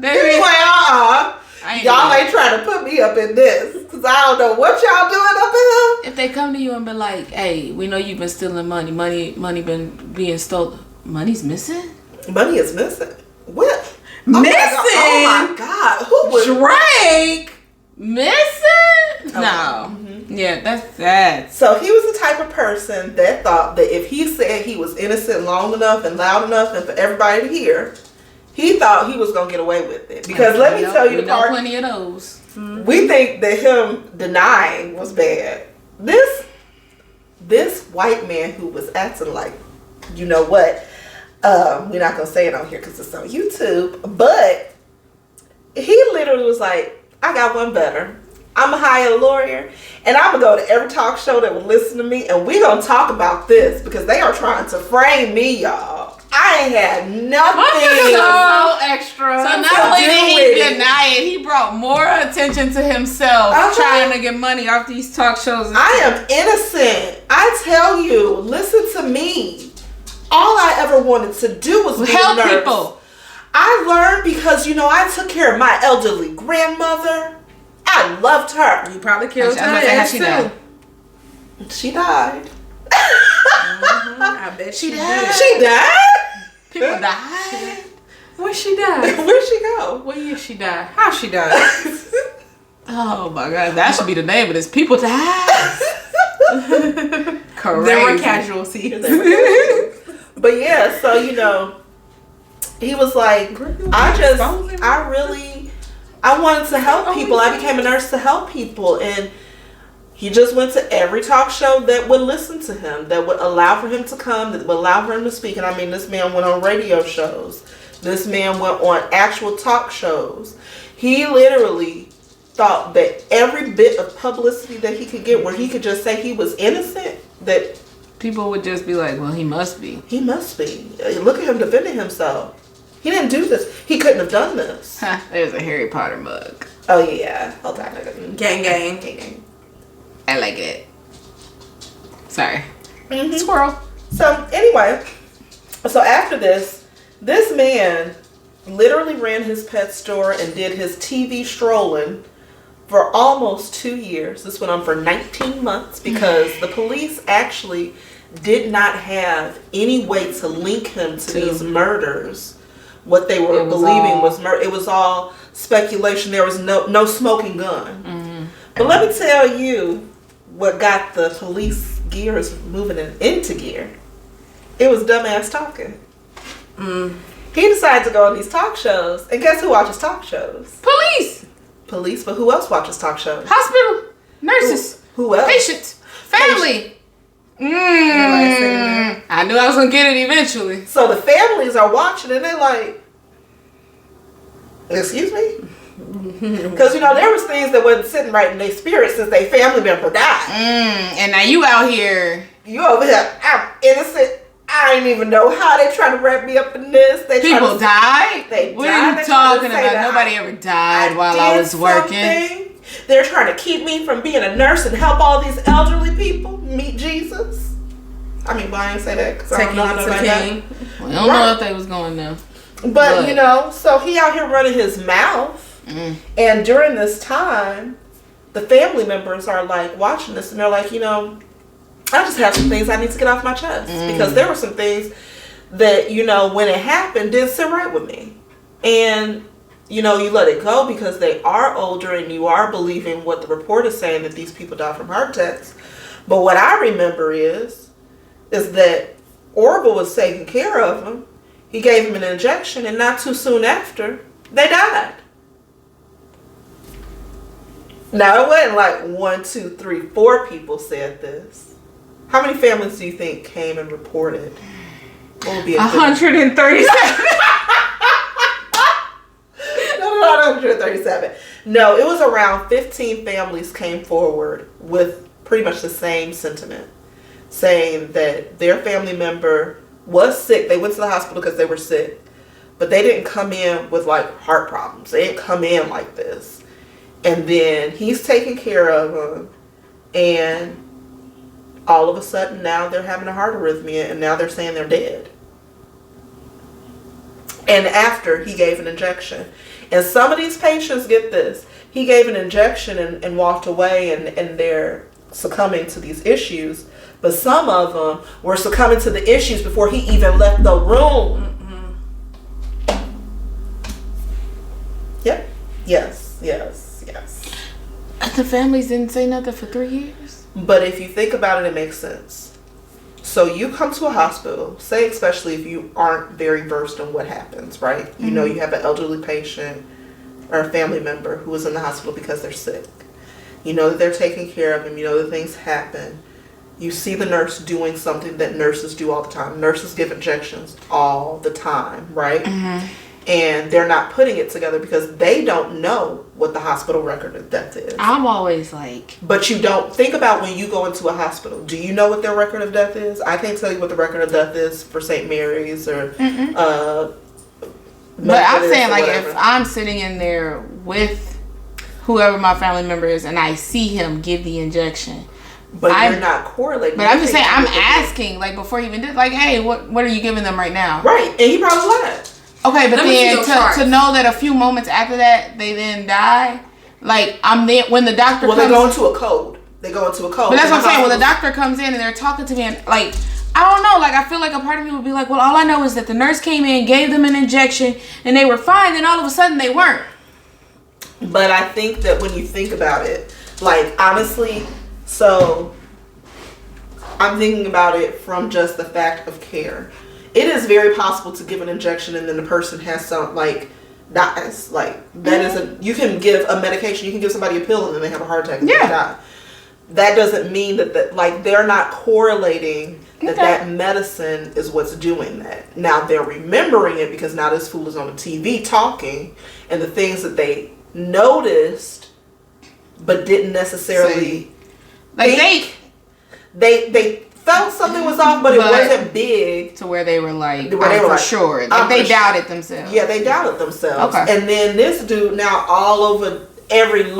Speaker 3: He's like, y'all ain't trying to put me up in this because I don't know what y'all doing up in here.
Speaker 1: If they come to you and be like, hey, we know you've been stealing money been being stolen. Money's missing?
Speaker 3: Money is missing. What?
Speaker 2: Missing?
Speaker 3: Oh my God. Who was
Speaker 2: Drake?
Speaker 1: Missing? No. Yeah, that's sad.
Speaker 3: So he was the type of person that thought that if he said he was innocent long enough and loud enough and for everybody to hear, he thought he was going to get away with it. Because let me tell you
Speaker 1: we
Speaker 3: the
Speaker 1: know
Speaker 3: part.
Speaker 1: plenty of those.
Speaker 3: We think that him denying was bad. This white man who was acting like, you know what, we're not going to say it on here because it's on YouTube, but he literally was like, I got one better. I'm gonna hire a lawyer, and I'm gonna go to every talk show that will listen to me, and we gonna talk about this because they are trying to frame me, y'all. I ain't had nothing.
Speaker 2: So extra.
Speaker 1: So not only did he deny it, he brought more attention to himself, trying to get money off these talk shows.
Speaker 3: I am innocent. I tell you, listen to me. All I ever wanted to do was be
Speaker 1: help
Speaker 3: a nurse.
Speaker 1: people.
Speaker 3: I learned because, I took care of my elderly grandmother. I loved her.
Speaker 2: You probably killed her.
Speaker 1: She died.
Speaker 3: She died.
Speaker 2: I bet she
Speaker 1: died.
Speaker 3: She died?
Speaker 1: People died.
Speaker 2: Where she died?
Speaker 3: Where'd she go?
Speaker 2: What year she died? How she died?
Speaker 1: Oh my God, that should be the name of this. People died. Correct.
Speaker 2: There were casualties.
Speaker 3: But yeah, so he was like, I wanted to help people. I became a nurse to help people, and he just went to every talk show that would listen to him, that would allow for him to come, that would allow for him to speak. And I mean, this man went on radio shows. This man went on actual talk shows. He literally thought that every bit of publicity that he could get, where he could just say he was innocent, that
Speaker 1: people would just be like, well, he must be.
Speaker 3: He must be. Look at him defending himself. He didn't do this. He couldn't have done this.
Speaker 1: There's a Harry Potter mug.
Speaker 3: Oh, yeah. Hold on.
Speaker 2: Gang.
Speaker 1: I like it. Sorry.
Speaker 3: Mm-hmm.
Speaker 1: Squirrel.
Speaker 3: So, anyway. So, after this man literally ran his pet store and did his TV strolling for almost 2 years. This went on for 19 months because the police actually did not have any way to link him to these murders. What they were believing was murder. It was all speculation. There was no smoking gun. Mm-hmm. But let me tell you what got the police gears moving into gear. It was dumbass talking. He decided to go on these talk shows. And guess who watches talk shows? Police, but who else watches talk shows?
Speaker 1: Hospital. Nurses.
Speaker 3: Who else?
Speaker 1: Patients. Family. I knew I was going to get it eventually.
Speaker 3: So the families are watching and they're like, excuse me? Because, there was things that wasn't sitting right in their spirit since their family member died.
Speaker 1: And now you out here.
Speaker 3: You over here, I'm innocent. I didn't even know how they trying to wrap me up in this.
Speaker 1: People died? What are you talking about? Nobody ever died while I was working.
Speaker 3: They're trying to keep me from being a nurse and help all these elderly people meet Jesus. I mean, why I didn't say that? Because I don't know how nobody died.
Speaker 1: Well, I don't know if they was going there.
Speaker 3: But, so he out here running his mouth. And during this time, the family members are like watching this and they're like, I just have some things I need to get off my chest. Because there were some things that, when it happened, didn't sit right with me. And, you let it go because they are older and you are believing what the report is saying, that these people die from heart attacks. But what I remember is that Orville was taking care of him. He gave him an injection, and not too soon after, they died. Now, it wasn't like 1, 2, 3, 4 people said this. How many families do you think came and reported? What would be
Speaker 1: 137.
Speaker 3: Not 137. No, it was around 15 families came forward with pretty much the same sentiment, saying that their family member was sick. They went to the hospital because they were sick, but they didn't come in with like heart problems. They didn't come in like this. And then he's taking care of them, and all of a sudden now they're having a heart arrhythmia, and now they're saying they're dead. And after he gave an injection. And some of these patients, get this, he gave an injection and walked away, and they're succumbing to these issues. But some of them were succumbing to the issues before he even left the room. Yep. Yes.
Speaker 1: The families didn't say nothing for 3 years?
Speaker 3: But if you think about it, it makes sense. So you come to a hospital, say especially if you aren't very versed in what happens, right? Mm-hmm. You know you have an elderly patient or a family member who is in the hospital because they're sick. You know that they're taking care of them. You know that things happen. You see the nurse doing something that nurses do all the time. Nurses give injections all the time, right? Mm-hmm. and they're not putting it together because they don't know what the hospital record of death is.
Speaker 1: I'm always like...
Speaker 3: But you don't think about when you go into a hospital. Do you know what their record of death is? I can't tell you what the record of death is for St. Mary's or...
Speaker 1: But I'm saying, like, if I'm sitting in there with whoever my family member is and I see him give the injection...
Speaker 3: But you're not correlating.
Speaker 1: But I'm just saying, I'm asking, like, before he even did, like, hey, what are you giving them right now?
Speaker 3: Right, and he probably lied.
Speaker 1: Okay, but then to know that a few moments after that, they then die, like, I'm there, when the doctor comes...
Speaker 3: Well, they go into a code. But that's
Speaker 1: what I'm saying, when the doctor comes in and they're talking to me, and, like, I don't know, like, I feel like a part of me would be like, well, all I know is that the nurse came in, gave them an injection, and they were fine, then all of a sudden they weren't.
Speaker 3: But I think that when you think about it, like, honestly... So, I'm thinking about it from just the fact of care. It is very possible to give an injection and then the person has some, like, dies. Like, that is you can give a medication, you can give somebody a pill and then they have a heart attack and they die. That doesn't mean that, like, they're not correlating that medicine is what's doing that. Now, they're remembering it because now this fool is on the TV talking and the things that they noticed but didn't necessarily... Like they felt something was off, but it wasn't big
Speaker 1: to where they were like, for sure. Like they doubted themselves.
Speaker 3: Yeah, they doubted themselves.
Speaker 1: Okay.
Speaker 3: And then this dude now all over every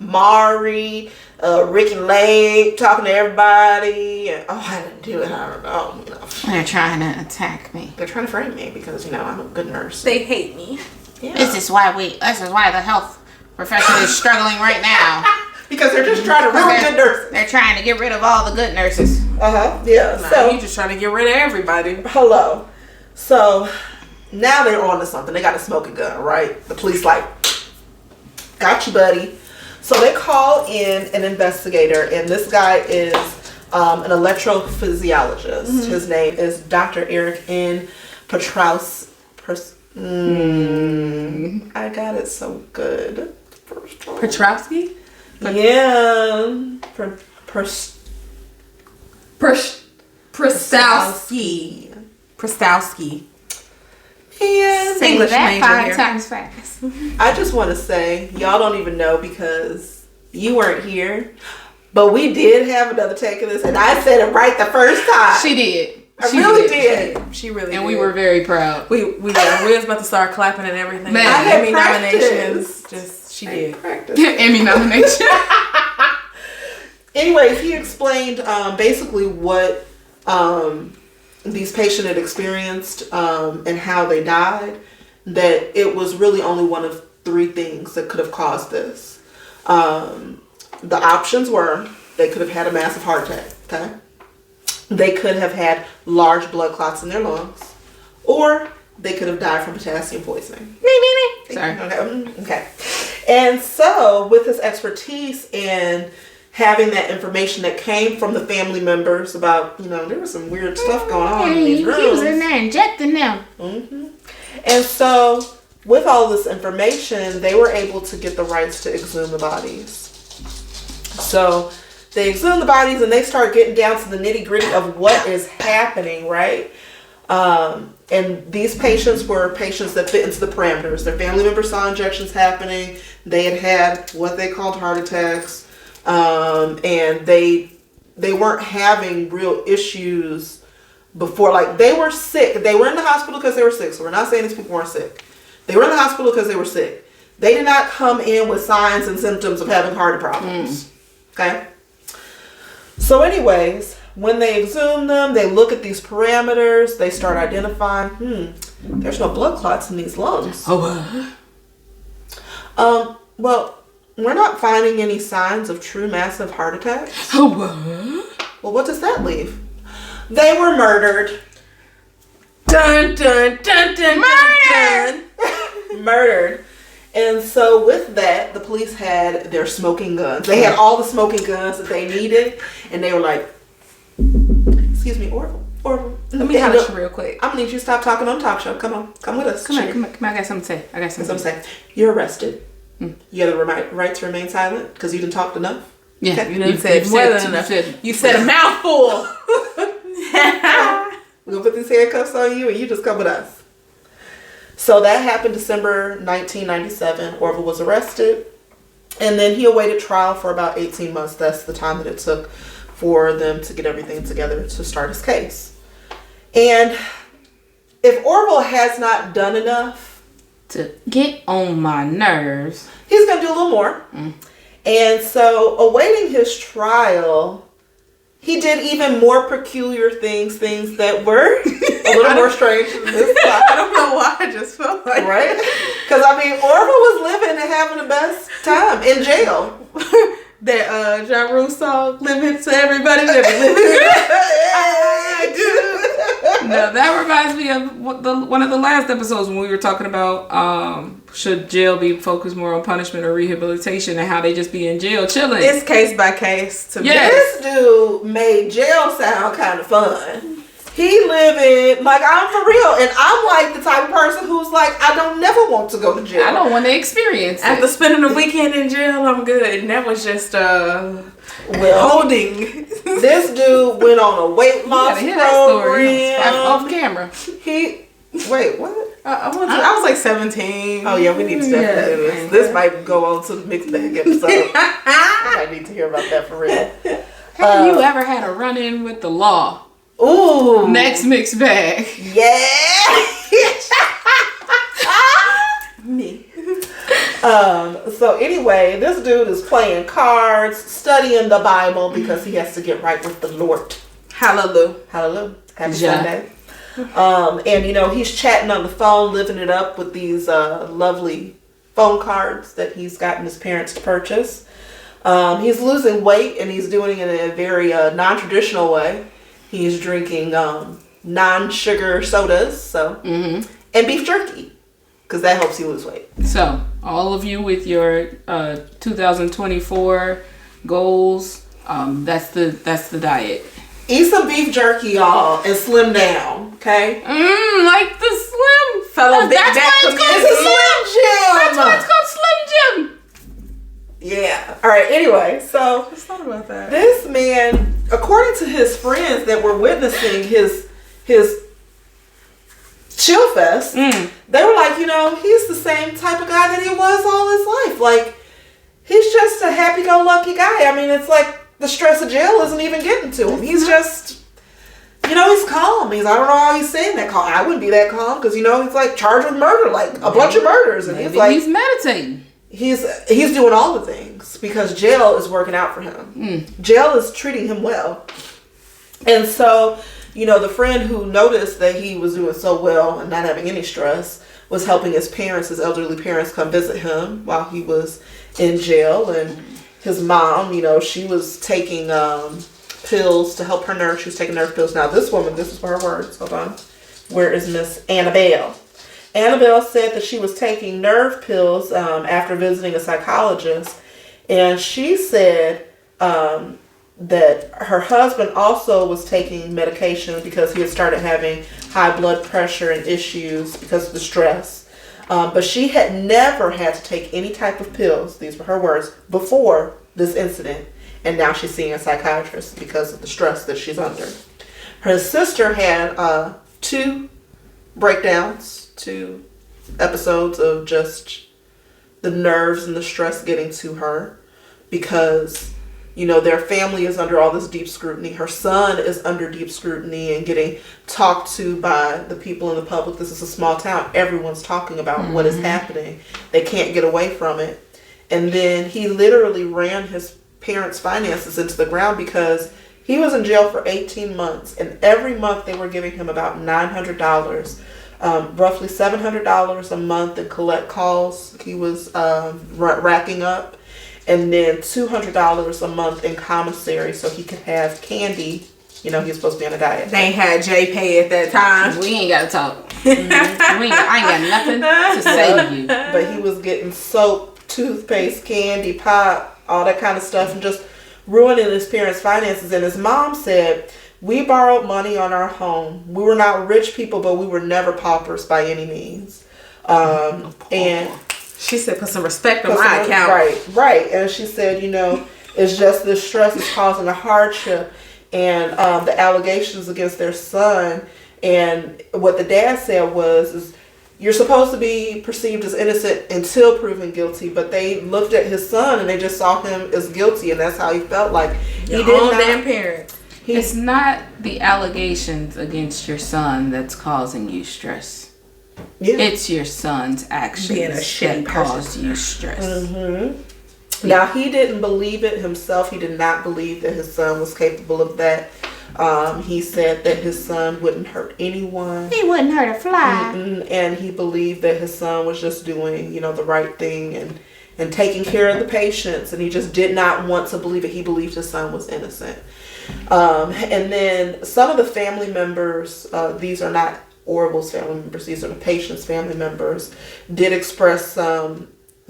Speaker 3: Mari, Ricky Lake, talking to everybody. And, I didn't do it. I don't know. You know.
Speaker 1: They're trying to attack me.
Speaker 3: They're trying to frame me because I'm a good nurse.
Speaker 2: They hate me.
Speaker 1: Yeah. This is why the health profession is struggling right now.
Speaker 3: Because they're just trying to ruin good nurses.
Speaker 1: They're trying to get rid of all the good nurses.
Speaker 3: Yeah.
Speaker 2: So you just trying to get rid of everybody.
Speaker 3: Hello. So now they're on to something. They got a smoking gun, right? The police like, got you, buddy. So they call in an investigator, and this guy is an electrophysiologist. Mm-hmm. His name is Dr. Eric N. Petrowski. I got it so good.
Speaker 2: Petrowski?
Speaker 3: Yeah.
Speaker 2: Prestowski.
Speaker 3: Yeah.
Speaker 2: English
Speaker 1: that
Speaker 2: major
Speaker 1: 5 times fast.
Speaker 3: I just want to say, y'all don't even know because you weren't here, but we did have another take of this, and I said it right the first time.
Speaker 1: She did.
Speaker 3: She really did.
Speaker 2: She really
Speaker 1: and
Speaker 2: did.
Speaker 1: we were very proud.
Speaker 2: We was about to start clapping and everything.
Speaker 3: Man, I
Speaker 2: Emmy nominations. She did.
Speaker 1: Emmy nomination.
Speaker 3: Anyways, he explained basically what these patients had experienced and how they died. That it was really only one of 3 things that could have caused this. The options were they could have had a massive heart attack. Okay. They could have had large blood clots in their lungs, or they could have died from potassium poisoning.
Speaker 1: Sorry.
Speaker 3: Okay. And so, with his expertise and having that information that came from the family members about, there was some weird stuff going on in these rooms.
Speaker 1: He was in there injecting them.
Speaker 3: Mm-hmm. And so, with all this information, they were able to get the rights to exhume the bodies. So, they exhume the bodies and they start getting down to the nitty gritty of what is happening, right? And these patients were patients that fit into the parameters. Their family members saw injections happening. They had what they called heart attacks. And they weren't having real issues before. Like, they were sick. They were in the hospital because they were sick. So we're not saying these people weren't sick. They were in the hospital because they were sick. They did not come in with signs and symptoms of having heart problems. Okay? So anyways, when they exhume them, they look at these parameters. They start identifying, there's no blood clots in these lungs.
Speaker 1: Oh,
Speaker 3: well, we're not finding any signs of true massive heart attacks.
Speaker 1: Oh, what?
Speaker 3: Well, what does that leave? They were murdered.
Speaker 2: Dun, dun, dun, dun,
Speaker 3: dun, dun. Murdered. And so with that, the police had their smoking guns. They had all the smoking guns that they needed. And they were like, excuse me, Orville.
Speaker 2: Let me have it real quick.
Speaker 3: I'm going to need you to stop talking on the talk show. Come on. Come with us.
Speaker 1: Come on. I got something to say.
Speaker 3: You're arrested. You have the right to remain silent because you didn't talk enough.
Speaker 1: Yeah.
Speaker 3: Okay.
Speaker 2: You didn't say more than enough. You said a mouthful.
Speaker 3: We're going to put these handcuffs on you and you just come with us. So that happened December 1997. Orville was arrested. And then he awaited trial for about 18 months. That's the time that it took for them to get everything together to start his case. And if Orville has not done enough
Speaker 1: to get on my nerves,
Speaker 3: he's going to do a little more. And so, awaiting his trial, he did even more peculiar things that were a little more strange than this.
Speaker 2: I don't know why, I just felt like
Speaker 3: right? Because, I mean, Orville was living and having the best time in jail.
Speaker 2: That Ja Rule song, "Living to Everybody Living." I do.
Speaker 1: No, that reminds me of one of the last episodes when we were talking about should jail be focused more on punishment or rehabilitation, and how they just be in jail chilling.
Speaker 2: It's case by case to me.
Speaker 3: This dude made jail sound kind of fun. He living like I'm for real, and I'm like the type of person who's like, I don't never want to go to jail.
Speaker 1: I don't want to experience it.
Speaker 2: After spending a weekend in jail, I'm good. And that was just holding.
Speaker 3: This dude went on a weight loss program.
Speaker 1: Off camera.
Speaker 3: Wait, what?
Speaker 2: I was like 17.
Speaker 3: Oh yeah, we need to definitely do this. This might go on to the mixed bag episode. I might need to hear about that for real.
Speaker 1: Have you ever had a run-in with the law?
Speaker 3: Ooh.
Speaker 1: Next mixed bag.
Speaker 3: Yeah.
Speaker 2: Me.
Speaker 3: So anyway, this dude is playing cards, studying the Bible because he has to get right with the Lord.
Speaker 2: Hallelujah.
Speaker 3: Hallelujah. Happy Sunday. And you know, he's chatting on the phone, living it up with these lovely phone cards that he's gotten his parents to purchase. He's losing weight, and he's doing it in a very non-traditional way. He's drinking non-sugar sodas, and beef jerky, because that helps you lose weight.
Speaker 1: So, all of you with your 2024 goals, that's the diet.
Speaker 3: Eat some beef jerky, y'all, and slim down, okay?
Speaker 1: Like the Slim
Speaker 2: fellow big
Speaker 1: that's
Speaker 2: back
Speaker 1: why it's
Speaker 2: community.
Speaker 1: called Slim Jim. That's why it's called Slim Jim.
Speaker 3: Yeah. All right. Anyway, so
Speaker 2: let's talk about that.
Speaker 3: This man, according to his friends that were witnessing his chill fest, they were like, you know, he's the same type of guy that he was all his life. Like, he's just a happy-go-lucky guy. I mean, it's like the stress of jail isn't even getting to him. He's just, you know, he's calm. I don't know how he's saying that calm. I wouldn't be that calm because, you know, he's like charged with murder, like a bunch of murders, and he's like,
Speaker 1: he's meditating.
Speaker 3: He's doing all the things because jail is working out for him. Jail is treating him well. And so, you know, the friend who noticed that he was doing so well and not having any stress was helping his elderly parents, come visit him while he was in jail. And his mom, you know, she was taking pills to help her nerves. She was taking nerve pills. Now, this woman, this is her words. Hold on. Where is Miss Annabelle? Annabelle said that she was taking nerve pills after visiting a psychologist, and she said that her husband also was taking medication because he had started having high blood pressure and issues because of the stress. But she had never had to take any type of pills, these were her words, before this incident, and now she's seeing a psychiatrist because of the stress that she's under. Her sister had 2 breakdowns, 2 episodes of just the nerves and the stress getting to her because, you know, their family is under all this deep scrutiny. Her son is under deep scrutiny and getting talked to by the people in the public. This is a small town. Everyone's talking about what is happening. They can't get away from it. And then he literally ran his parents' finances into the ground because he was in jail for 18 months, and every month they were giving him about $900. Roughly $700 a month in collect calls he was racking up, and then $200 a month in commissary so he could have candy. You know, he was supposed to be on a diet.
Speaker 2: They ain't had JPay at that time.
Speaker 1: We ain't got to talk. I ain't got nothing to say to you.
Speaker 3: But he was getting soap, toothpaste, candy, pop, all that kind of stuff, and just ruining his parents' finances. And his mom said, we borrowed money on our home. We were not rich people, but we were never paupers by any means. And
Speaker 2: she said, put some respect on my account.
Speaker 3: Right. And she said, you know, it's just this stress is causing a hardship, and the allegations against their son. And what the dad said was, you're supposed to be perceived as innocent until proven guilty, but they looked at his son and they just saw him as guilty, and that's how he felt. Like he did not.
Speaker 2: Damn parents.
Speaker 1: It's not the allegations against your son that's causing you stress. Yeah. It's your son's actions that cause you stress.
Speaker 3: Mm-hmm. Now, he didn't believe it himself. He did not believe that his son was capable of that. He said that his son wouldn't hurt anyone.
Speaker 1: He wouldn't hurt a fly.
Speaker 3: And he believed that his son was just doing, the right thing and taking care of the patients. And he just did not want to believe it. He believed his son was innocent. And then some of the family members, these are not Orville's family members, these are the patient's family members, did express some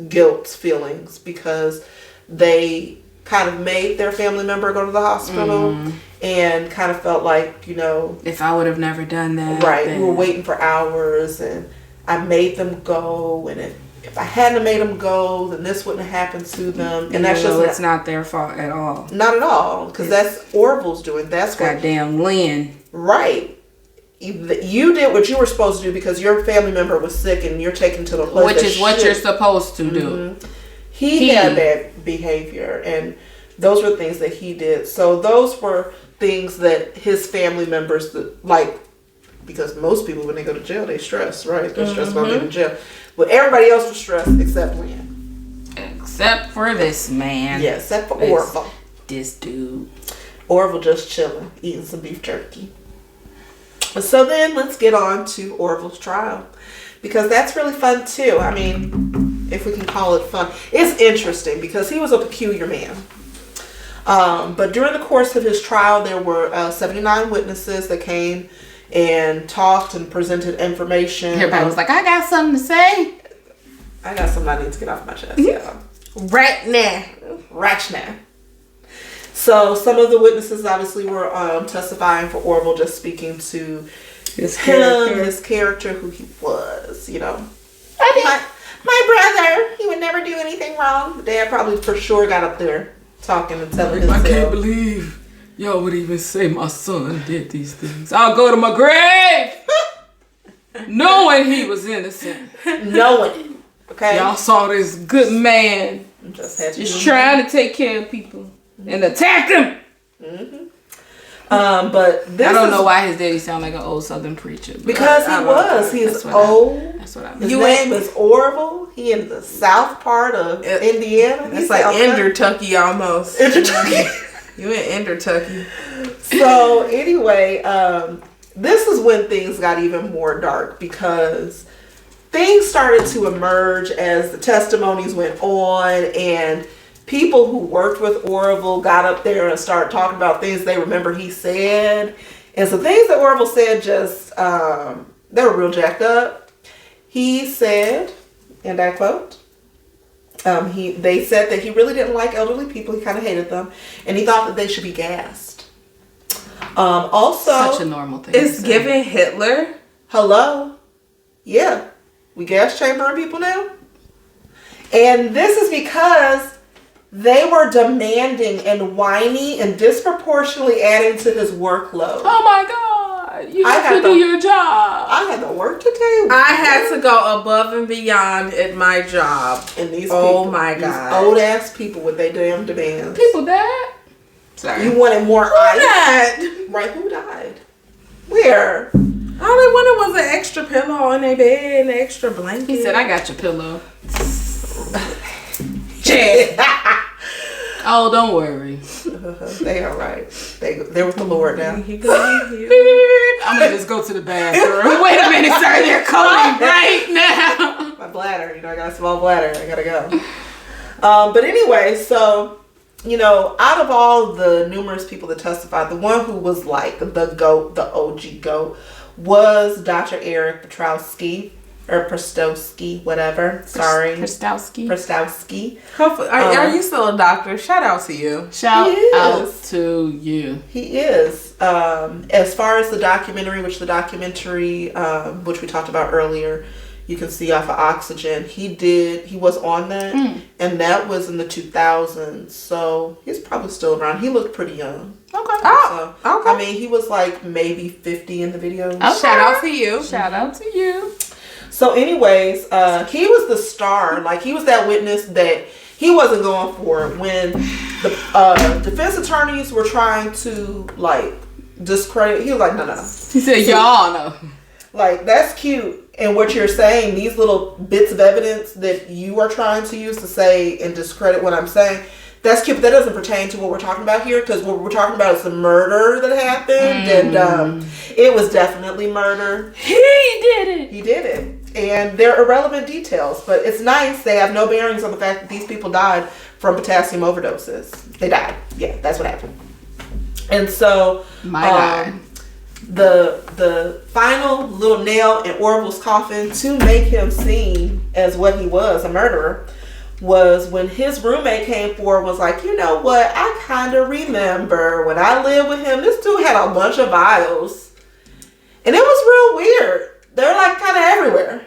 Speaker 3: guilt feelings because they kind of made their family member go to the hospital and kind of felt like,
Speaker 1: if I would have never done that.
Speaker 3: Right. We were waiting for hours and I made them go, and if I hadn't made them go, then this wouldn't have happened to them. And that's just...
Speaker 1: it's not their fault at all.
Speaker 3: Not at all. Because that's Orville's doing. That's
Speaker 1: goddamn Lynn.
Speaker 3: Right. You did what you were supposed to do because your family member was sick and you're taken to the place.
Speaker 1: Which is what you're supposed to do.
Speaker 3: He had bad behavior, and those were things that he did. So those were things that his family members, because most people, when they go to jail, they stress, right? They're stressed about being in jail. But everybody else was stressed except Lynn.
Speaker 1: Except for this man.
Speaker 3: Yeah, except for Orville.
Speaker 1: This dude.
Speaker 3: Orville just chilling, eating some beef jerky. So then let's get on to Orville's trial. Because that's really fun too. I mean, if we can call it fun. It's interesting because he was a peculiar man. But during the course of his trial, there were 79 witnesses that came and talked and presented information.
Speaker 1: Everybody was like, I got something to say.
Speaker 3: I got something I need to get off my chest. Yeah.
Speaker 2: Right now.
Speaker 3: So some of the witnesses obviously were testifying for Orville, just speaking to his character, who he was, My brother, he would never do anything wrong. The dad probably for sure got up there talking and telling his
Speaker 1: I can't believe y'all would even say my son did these things. I'll go to my grave knowing he was innocent.
Speaker 3: Knowing it. Okay.
Speaker 1: Y'all saw this good man just trying to take care of people and attacked him.
Speaker 3: But
Speaker 1: I don't know why his daddy sound like an old Southern preacher.
Speaker 3: Because he was. He's old.
Speaker 1: That's what I mean.
Speaker 3: His name is Orville. He in the south part of Indiana.
Speaker 2: It's like Endertucky almost. You in Endertucky.
Speaker 3: So anyway, this is when things got even more dark because things started to emerge as the testimonies went on, and people who worked with Orville got up there and started talking about things they remember he said. And so things that Orville said just, they were real jacked up. He said, and I quote, they said that he really didn't like elderly people. He kind of hated them. And he thought that they should be gassed. Also,
Speaker 1: such a normal thing.
Speaker 2: It's giving Hitler.
Speaker 3: Hello? Yeah. We gas chambering people now? And this is because they were demanding and whiny and disproportionately adding to his workload.
Speaker 1: Oh my God. You have to do your job.
Speaker 3: I had the work to do.
Speaker 2: I had to go above and beyond at my job.
Speaker 3: And these
Speaker 2: my God.
Speaker 3: These old ass people with their damn demands.
Speaker 1: People died?
Speaker 3: Sorry. You wanted more ice? Died? Right, who died? Where?
Speaker 2: All they wanted was an extra pillow on their bed and an extra blanket.
Speaker 1: He said, I got your pillow. Oh, don't worry.
Speaker 3: They all right. They're with the Lord now.
Speaker 1: I'm gonna just go to the bathroom. Wait a minute, sir. They're calling right now.
Speaker 3: My bladder. I got a small bladder. I gotta go. But anyway, so out of all the numerous people that testified, the one who was like the GOAT, the OG GOAT, was Dr. Eric Petrowski. Or Prostowski, whatever. Sorry. Prostowski.
Speaker 2: Are you still a doctor? Shout out to you.
Speaker 1: Shout out to you.
Speaker 3: He is. As far as the documentary, which we talked about earlier, you can see off of Oxygen. He was on that. And that was in the 2000s. So he's probably still around. He looked pretty young.
Speaker 1: Okay.
Speaker 3: I mean, he was like maybe 50 in the video.
Speaker 2: Okay. Shout out to you.
Speaker 1: Shout out to you.
Speaker 3: So anyways, he was the star. Like, he was that witness that he wasn't going for when the defense attorneys were trying to, like, discredit. He was like, no.
Speaker 1: He said, y'all know.
Speaker 3: Like, that's cute. And what you're saying, these little bits of evidence that you are trying to use to say and discredit what I'm saying, that's cute, but that doesn't pertain to what we're talking about here, because what we're talking about is the murder that happened, and it was definitely murder.
Speaker 1: He did
Speaker 3: it. And they're irrelevant details, but it's nice. They have no bearings on the fact that these people died from potassium overdoses. They died. Yeah, that's what happened. And so, the final little nail in Orville's coffin to make him seen as what he was, a murderer, was when his roommate came forward, was like, you know what, I kind of remember when I lived with him, this dude had a bunch of vials. And it was real weird. They're like kind of everywhere.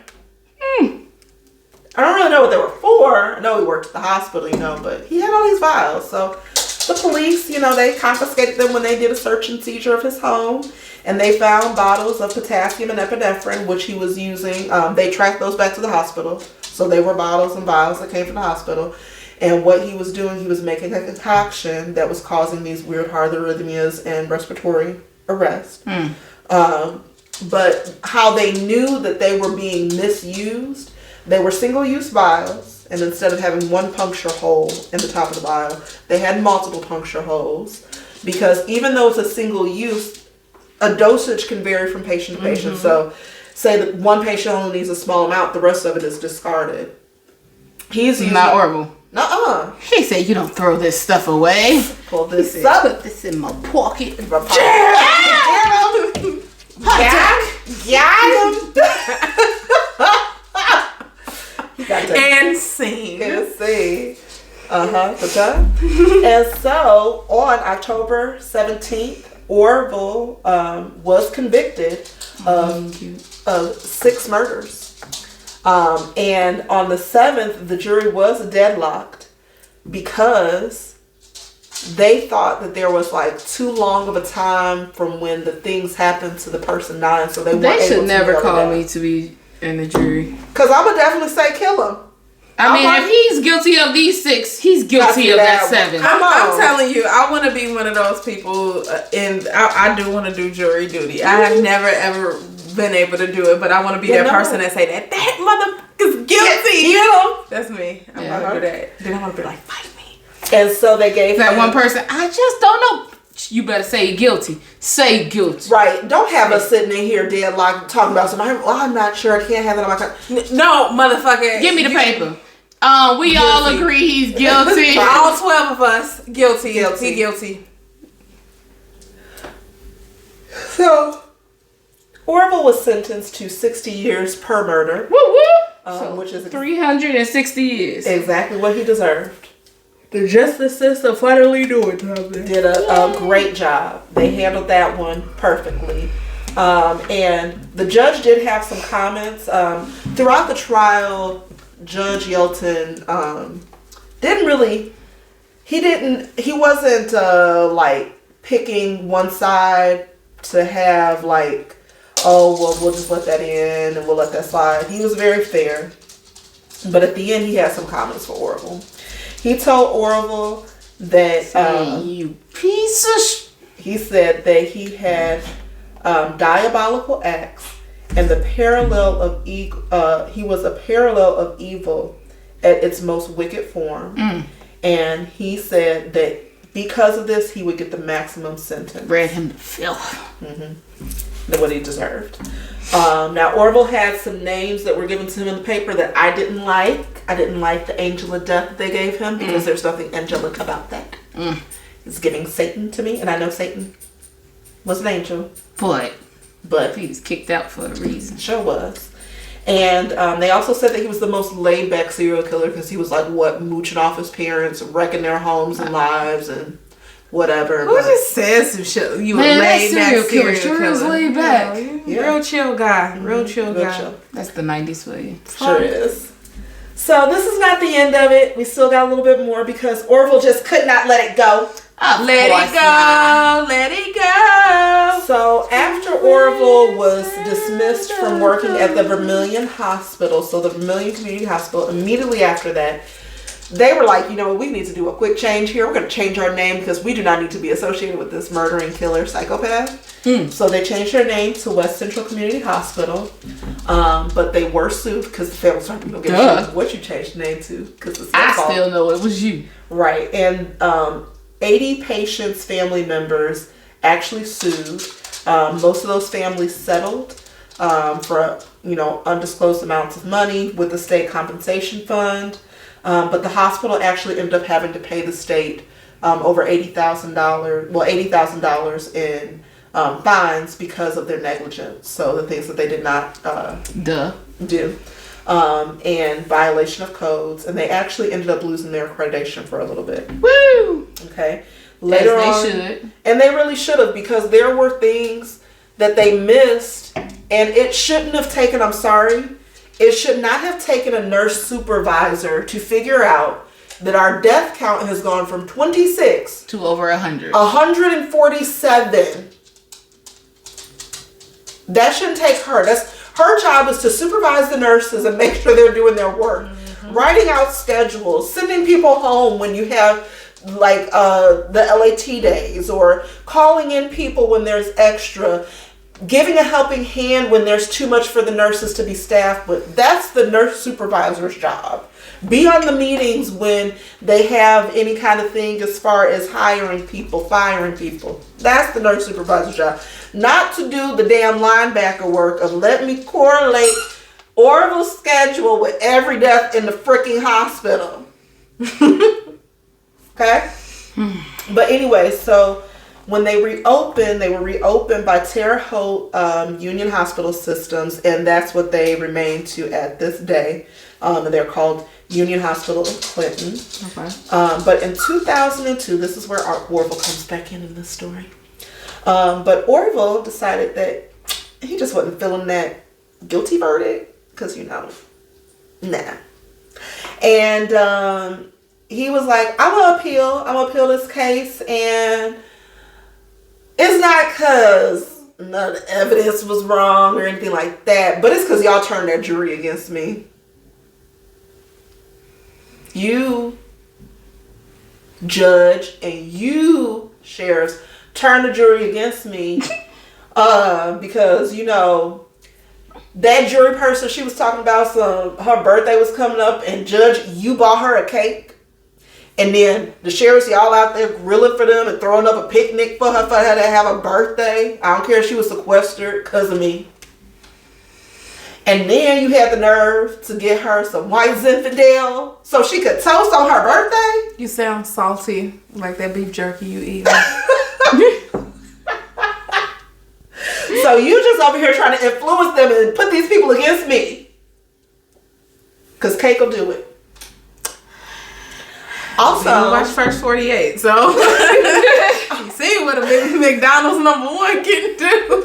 Speaker 3: I don't really know what they were for. I know he worked at the hospital, but he had all these vials. So the police, they confiscated them when they did a search and seizure of his home. And they found bottles of potassium and epinephrine, which he was using. They tracked those back to the hospital. So they were bottles and vials that came from the hospital. And what he was doing, he was making a concoction that was causing these weird heart arrhythmias and respiratory arrest. But how they knew that they were being misused, they were single-use vials. And instead of having one puncture hole in the top of the vial, they had multiple puncture holes. Because even though it's a single use, a dosage can vary from patient to patient. So say that one patient only needs a small amount, the rest of it is discarded. He's using
Speaker 1: not Orville.
Speaker 3: Nuh-uh.
Speaker 1: He said, you don't throw this stuff away.
Speaker 3: Pull this up.
Speaker 1: Put this in my pocket.
Speaker 3: Got him.
Speaker 2: And scene.
Speaker 3: And so on October 17th, Orville was convicted of 6 murders. And on the 7th, the jury was deadlocked because they thought that there was like too long of a time from when the things happened to the person dying, so they
Speaker 1: should never call me to be in the jury.
Speaker 3: Because I would definitely say kill him.
Speaker 1: I mean, if he's guilty of these 6, he's guilty of that 7.
Speaker 2: I'm telling you, I want to be one of those people, and I do want to do jury duty. I have never ever been able to do it, but I want to be that person that say that motherfucker's guilty. That's me. I'm gonna do that. Then I'm gonna be like, fight me.
Speaker 3: And so they gave
Speaker 1: that one person. I just don't know. You better say guilty. Say guilty.
Speaker 3: Right. Don't have us sitting in here deadlocked talking about something. Well, I'm not sure. I can't have that on my contract.
Speaker 2: No, motherfucker.
Speaker 1: Give me the paper. We all agree he's guilty.
Speaker 2: All 12 of us guilty. He guilty.
Speaker 3: So Orville was sentenced to 60 years per murder.
Speaker 1: Woo woo.
Speaker 3: Which is
Speaker 1: 360 years.
Speaker 3: Exactly what he deserved.
Speaker 2: The justice system finally doing something.
Speaker 3: Did a great job. They handled that one perfectly. And the judge did have some comments. Throughout the trial, Judge Yelton he wasn't like picking one side to have like, oh, well, we'll just let that in and we'll let that slide. He was very fair. But at the end, he had some comments for Orville. He told Orville that
Speaker 1: you piece of
Speaker 3: he said that he had diabolical acts and the parallel of he was a parallel of evil at its most wicked form. And he said that because of this, he would get the maximum sentence.
Speaker 1: Read him to filth.
Speaker 3: Than what he deserved. Now, Orville had some names that were given to him in the paper that I didn't like. I didn't like the angel of death that they gave him because there's nothing angelic about that. It's giving Satan to me, and I know Satan was an angel.
Speaker 1: But he was kicked out for a reason.
Speaker 3: Sure was. And they also said that he was the most laid-back serial killer because he was like, mooching off his parents, wrecking their homes and lives and whatever.
Speaker 2: Who just says some shit? You a laid-back serial killer.
Speaker 1: Sure laid back.
Speaker 2: Real chill guy. Real chill guy.
Speaker 3: Chill.
Speaker 1: That's the 90s for you.
Speaker 3: Sure is. So this is not the end of it. We still got a little bit more because Orville just could not let it go.
Speaker 2: Let it go.
Speaker 3: So after Orville was dismissed from working at the Vermilion Hospital, so the Vermilion Community Hospital, immediately after that, they were like, you know what, we need to do a quick change here. We're going to change our name because we do not need to be associated with this murdering killer psychopath. So they changed their name to West Central Community Hospital. But they were sued because the family started to get what you changed the name to. Because
Speaker 1: I still know it was you. Right.
Speaker 3: And 80 patients' family members actually sued. Most of those families settled for, undisclosed amounts of money with the state compensation fund. But the hospital actually ended up having to pay the state over $80,000 in fines because of their negligence. So the things that they did not do. And violation of codes. And they actually ended up losing their accreditation for a little bit.
Speaker 1: Woo!
Speaker 3: Okay. Later
Speaker 1: As
Speaker 3: on,
Speaker 1: they should.
Speaker 3: And they really should have, because there were things that they missed, and it shouldn't have taken, it should not have taken a nurse supervisor to figure out that our death count has gone from 26
Speaker 1: to over 100.
Speaker 3: 147. That shouldn't take her. Her job is to supervise the nurses and make sure they're doing their work. Mm-hmm. Writing out schedules, sending people home when you have the LAT days, or calling in people when there's extra, giving a helping hand when there's too much for the nurses to be staffed with. That's the nurse supervisor's job. Be on the meetings when they have any kind of thing as far as hiring people, firing people. That's the nurse supervisor's job. Not to do the damn linebacker work of let me correlate Orville's schedule with every death in the freaking hospital. Okay? But anyway, so when they reopened, they were reopened by Terre Haute Union Hospital Systems, and that's what they remain to at this day. And they're called Union Hospital in Clinton. Okay. But in 2002, this is where Orville comes back in this story. But Orville decided that he just wasn't feeling that guilty verdict, because, nah. And he was like, I'm going to appeal this case, and it's not because none of the evidence was wrong or anything like that, but it's because y'all turned that jury against me. You, judge, and you, sheriffs, turned the jury against me because, that jury person, she was talking about her birthday was coming up, and judge, you bought her a cake. And then the sheriffs, y'all out there grilling for them and throwing up a picnic for her to have a birthday. I don't care if she was sequestered because of me. And then you had the nerve to get her some white Zinfandel so she could toast on her birthday.
Speaker 2: You sound salty, like that beef jerky you eat.
Speaker 3: So you just over here trying to influence them and put these people against me. Because cake will do it. Also,
Speaker 2: you watch First 48, so you see what a big McDonald's #1 can do.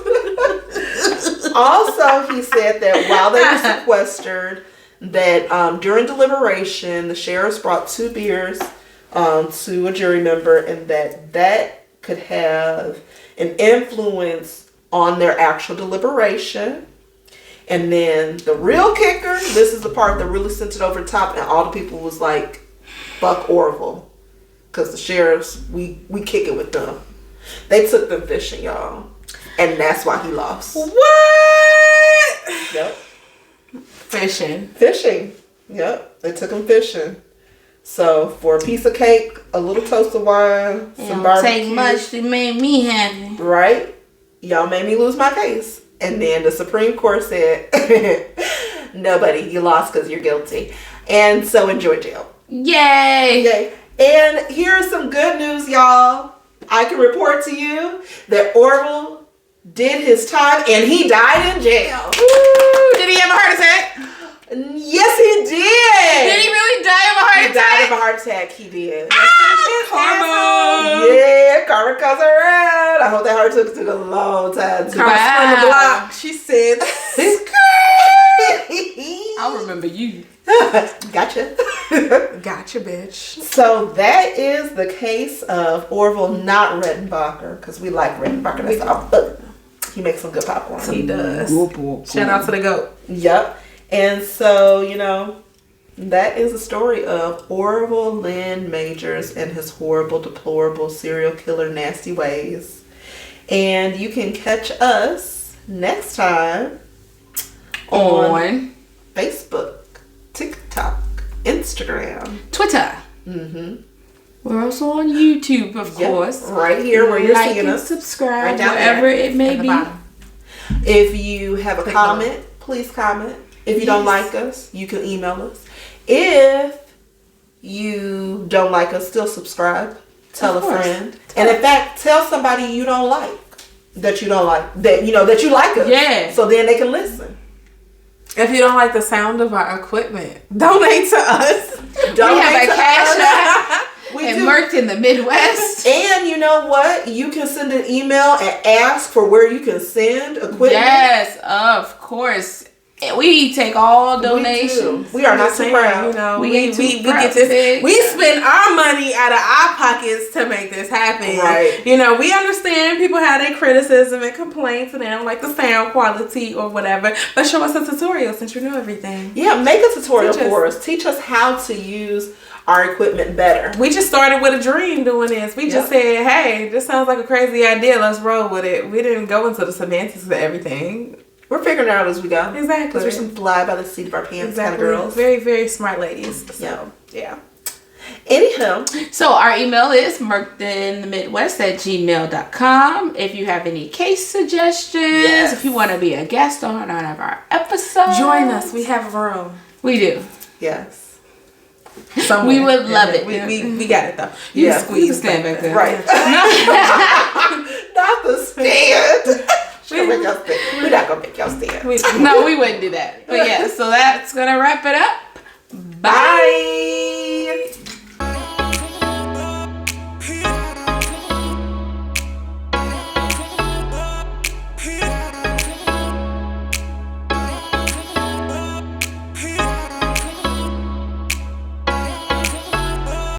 Speaker 3: Also, he said that while they were sequestered, that during deliberation, the sheriffs brought 2 beers to a jury member, and that could have an influence on their actual deliberation. And then the real kicker, this is the part that really sent it over the top, and all the people was like, fuck Orville, because the sheriffs, we kick it with them. They took them fishing, y'all, and that's why he lost.
Speaker 2: What?
Speaker 3: Yep.
Speaker 2: Fishing.
Speaker 3: Yep. They took him fishing. So for a piece of cake, a little toast of wine, some barbecue.
Speaker 1: Take much to make me happy.
Speaker 3: Right? Y'all made me lose my case. And then the Supreme Court said, nobody, you lost because you're guilty. And so enjoy jail.
Speaker 1: Yay!
Speaker 3: And here's some good news, y'all. I can report to you that Orville did his time and he died in jail.
Speaker 1: Woo! Did he have a heart attack?
Speaker 3: Yes, he did.
Speaker 1: Did he really die of a heart attack?
Speaker 3: He died of a heart attack. He did.
Speaker 2: Karma.
Speaker 3: Yeah, karma comes around. I hope that heart took a long time to
Speaker 2: on the block. She said,
Speaker 1: I'll remember you.
Speaker 3: Gotcha.
Speaker 2: Gotcha, bitch.
Speaker 3: So that is the case of Orville, not Redenbacher, because we like Redenbacher. That's all. He makes some good popcorn.
Speaker 2: He does. Shout out to the GOAT.
Speaker 3: Yep. And so, that is the story of Orville Lynn Majors and his horrible, deplorable, serial killer, nasty ways. And you can catch us next time on Facebook, TikTok, Instagram,
Speaker 1: Twitter. We're also on YouTube, of course.
Speaker 3: Right here where you're seeing us.
Speaker 1: Subscribe,
Speaker 3: right down
Speaker 1: whatever
Speaker 3: there.
Speaker 1: it may be.
Speaker 3: If you have a comment, please comment. If you don't like us, you can email us. If you don't like us, still subscribe. Tell a friend. And in fact, tell somebody you don't like. That you like us.
Speaker 1: Yeah.
Speaker 3: So then they can listen.
Speaker 2: If you don't like the sound of our equipment, donate to us.
Speaker 1: We have a cash app. And worked in the Midwest.
Speaker 3: And you know what? You can send an email and ask for where you can send equipment.
Speaker 1: Yes, of course. We take all donations.
Speaker 3: We are not too proud.
Speaker 2: We get this. We spend our money out of our pockets to make this happen.
Speaker 3: Right.
Speaker 2: We understand people have their criticism and complaints and they don't like the sound quality or whatever. But show us a tutorial since you know everything.
Speaker 3: Yeah, make a tutorial for us. Teach us how to use our equipment better.
Speaker 2: We just started with a dream doing this. We just said, hey, this sounds like a crazy idea. Let's roll with it. We didn't go into the semantics of everything.
Speaker 3: We're figuring it out as we go.
Speaker 2: Exactly.
Speaker 3: Because we're some fly by the seat of our pants kind of girls.
Speaker 2: Very, very smart ladies. So, yeah.
Speaker 3: Anyhow.
Speaker 1: So our email is murkedinthemidwest@gmail.com. If you have any case suggestions, if you want to be a guest on one of our episodes.
Speaker 2: Join us. We have a room.
Speaker 1: We do.
Speaker 3: Yes.
Speaker 1: Somewhere. We would love it.
Speaker 2: We got it though.
Speaker 1: You can squeeze stand back there.
Speaker 3: Right. Not the stand. We're not gonna make y'all stand.
Speaker 1: No, we wouldn't do that. But yeah, so that's gonna wrap it up. Bye.